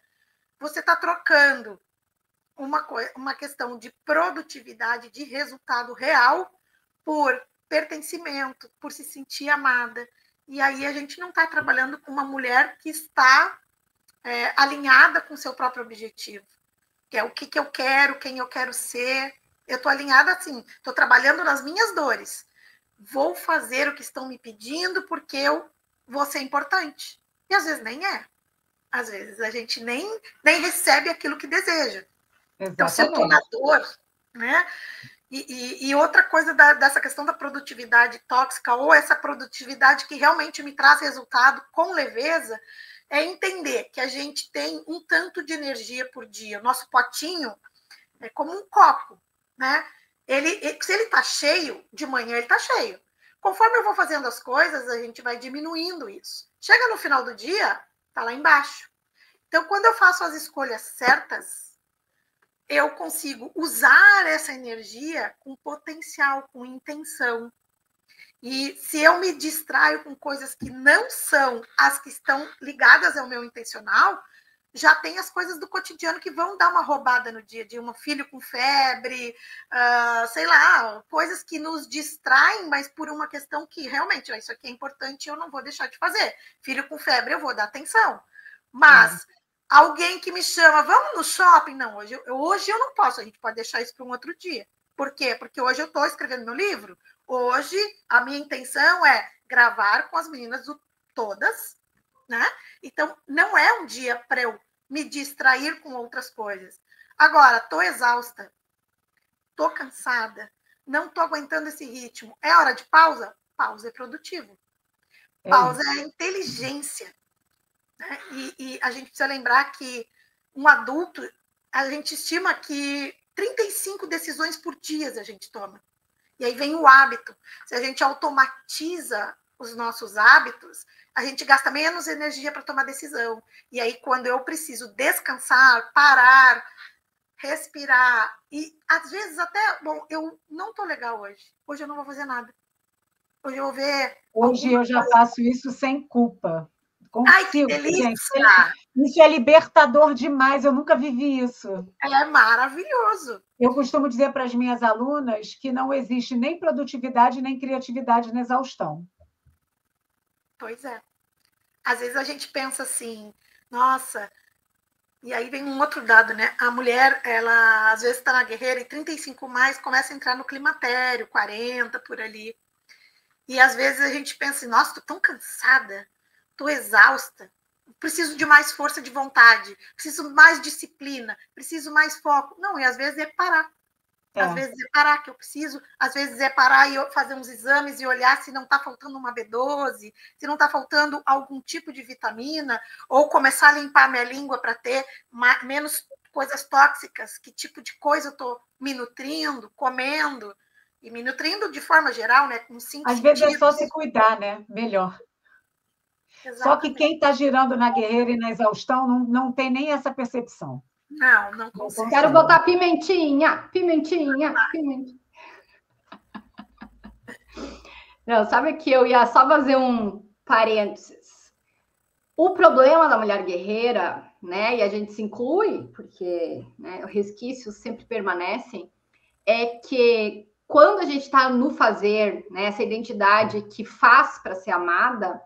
você está trocando uma questão de produtividade, de resultado real, por pertencimento, por se sentir amada. E aí a gente não está trabalhando com uma mulher que está alinhada com o seu próprio objetivo, que é o que eu quero, quem eu quero ser. Eu estou alinhada assim, estou trabalhando nas minhas dores. Vou fazer o que estão me pedindo porque eu vou ser importante. E às vezes nem é. Às vezes a gente nem recebe aquilo que deseja. Exatamente. Então, se eu estou na dor, né? E outra coisa dessa questão da produtividade tóxica, ou essa produtividade que realmente me traz resultado com leveza, é entender que a gente tem um tanto de energia por dia. O nosso potinho é como um copo, né? Se ele está cheio, de manhã ele está cheio. Conforme eu vou fazendo as coisas, a gente vai diminuindo isso. Chega no final do dia, está lá embaixo. Então, quando eu faço as escolhas certas, eu consigo usar essa energia com potencial, com intenção. E se eu me distraio com coisas que não são as que estão ligadas ao meu intencional, já tem as coisas do cotidiano que vão dar uma roubada no dia a dia, um filho com febre, sei lá, coisas que nos distraem, mas por uma questão que realmente, isso aqui é importante, eu não vou deixar de fazer. Filho com febre, eu vou dar atenção. Mas alguém que me chama, vamos no shopping? Não, hoje eu não posso, a gente pode deixar isso para um outro dia. Por quê? Porque hoje eu estou escrevendo meu livro. Hoje a minha intenção é gravar com as meninas todas, né? Então, não é um dia para eu me distrair com outras coisas. Agora, estou exausta, estou cansada, não estou aguentando esse ritmo. É hora de pausa? Pausa é produtivo. Pausa é inteligência. Né? E a gente precisa lembrar que um adulto, a gente estima que 35 decisões por dia a gente toma. E aí vem o hábito. Se a gente automatiza os nossos hábitos, a gente gasta menos energia para tomar decisão. E aí, quando eu preciso descansar, parar, respirar, e às vezes até, bom, eu não estou legal hoje. Hoje eu não vou fazer nada. Hoje eu vou ver... Hoje eu já faço isso sem culpa. Consigo, ai, que delícia! Gente. Isso é libertador demais, eu nunca vivi isso. É maravilhoso. Eu costumo dizer para as minhas alunas que não existe nem produtividade nem criatividade na exaustão. Pois é. Às vezes a gente pensa assim, nossa, e aí vem um outro dado, né? A mulher, ela às vezes está na guerreira e 35 mais começa a entrar no climatério, 40 por ali. E às vezes a gente pensa assim, nossa, tô tão cansada, tô exausta, preciso de mais força de vontade, preciso mais disciplina, preciso mais foco. Não, e às vezes é parar. Às vezes é parar que eu preciso, às vezes é parar e fazer uns exames e olhar se não está faltando uma B12, se não está faltando algum tipo de vitamina, ou começar a limpar minha língua para ter menos coisas tóxicas, que tipo de coisa eu estou me nutrindo, comendo, e me nutrindo de forma geral, né? Com 5 Às vezes é só se cuidar, né? Melhor. Exatamente. Só que quem está girando na guerreira e na exaustão não tem nem essa percepção. Não consigo. Quero botar pimentinha. Não, sabe que eu ia só fazer um parênteses. O problema da mulher guerreira, né, e a gente se inclui, porque né, os resquícios sempre permanecem, é que quando a gente está no fazer, né, essa identidade que faz para ser amada,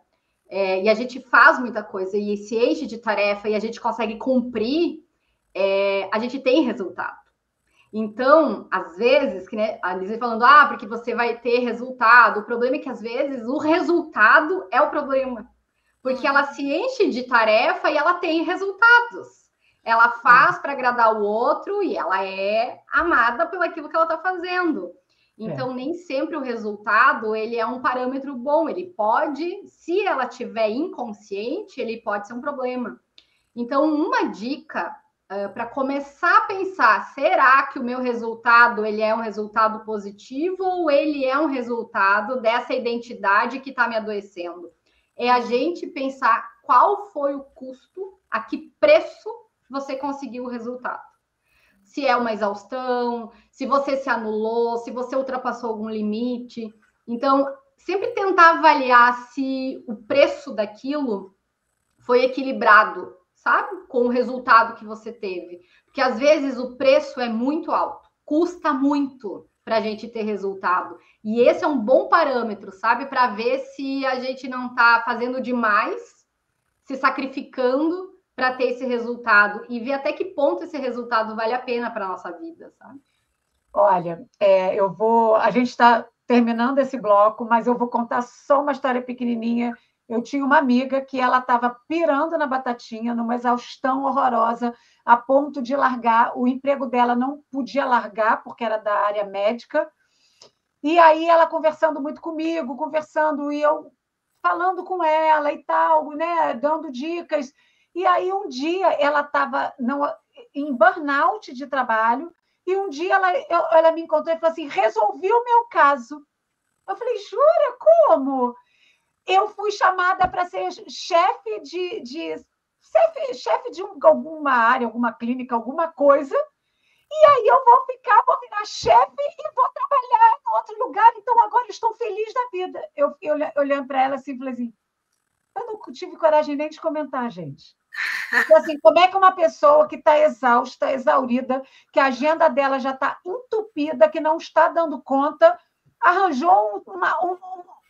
e a gente faz muita coisa e se enche de tarefa e a gente consegue cumprir, a gente tem resultado. Então, às vezes, que, né, a Lisa falando, porque você vai ter resultado. O problema é que, às vezes, o resultado é o problema. Porque ela se enche de tarefa e ela tem resultados. Ela faz para agradar o outro e ela é amada pelo aquilo que ela está fazendo. Então, nem sempre o resultado ele é um parâmetro bom. Ele pode, se ela tiver inconsciente, ele pode ser um problema. Então, uma dica para começar a pensar, será que o meu resultado ele é um resultado positivo ou ele é um resultado dessa identidade que está me adoecendo? É a gente pensar qual foi o custo, a que preço você conseguiu o resultado. se é uma exaustão, se você se anulou, se você ultrapassou algum limite. Então, sempre tentar avaliar se o preço daquilo foi equilibrado, sabe? Com o resultado que você teve. Porque às vezes o preço é muito alto, custa muito para a gente ter resultado. E esse é um bom parâmetro, sabe? Para ver se a gente não está fazendo demais, se sacrificando para ter esse resultado e ver até que ponto esse resultado vale a pena para a nossa vida, sabe? Olha, a gente está terminando esse bloco, mas eu vou contar só uma história pequenininha. Eu tinha uma amiga que ela estava pirando na batatinha, numa exaustão horrorosa, a ponto de largar. O emprego dela não podia largar, porque era da área médica. E aí ela conversando muito comigo, e eu falando com ela e tal, né, dando dicas. E aí um dia ela estava em burnout de trabalho, e um dia ela me encontrou e falou assim: resolvi o meu caso. Eu falei: jura? Como? Eu fui chamada para ser chefe chefe de alguma área, alguma clínica, alguma coisa, e aí eu vou virar chefe e vou trabalhar em outro lugar, então agora estou feliz da vida. Eu olhando para ela assim, falei assim, eu não tive coragem nem de comentar, gente. Então, assim, como é que uma pessoa que está exausta, exaurida, que a agenda dela já está entupida, que não está dando conta, arranjou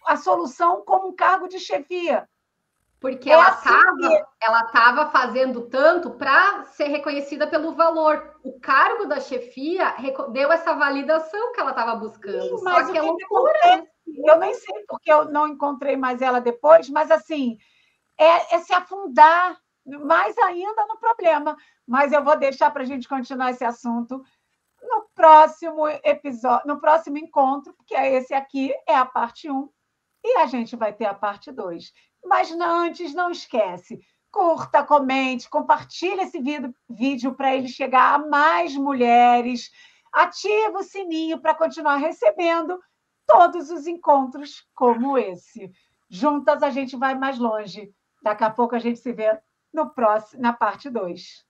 a solução como um cargo de chefia? Porque ela estava fazendo tanto para ser reconhecida pelo valor. O cargo da chefia deu essa validação que ela estava buscando. Sim, mas só que é loucura, né? Eu nem sei porque eu não encontrei mais ela depois, mas assim, é se afundar mais ainda no problema. Mas eu vou deixar para a gente continuar esse assunto no próximo episódio, no próximo encontro, porque esse aqui é a parte 1 e a gente vai ter a parte 2. Mas antes, não esquece, curta, comente, compartilhe esse vídeo para ele chegar a mais mulheres, ativa o sininho para continuar recebendo todos os encontros como esse. Juntas a gente vai mais longe. Daqui a pouco a gente se vê na parte 2.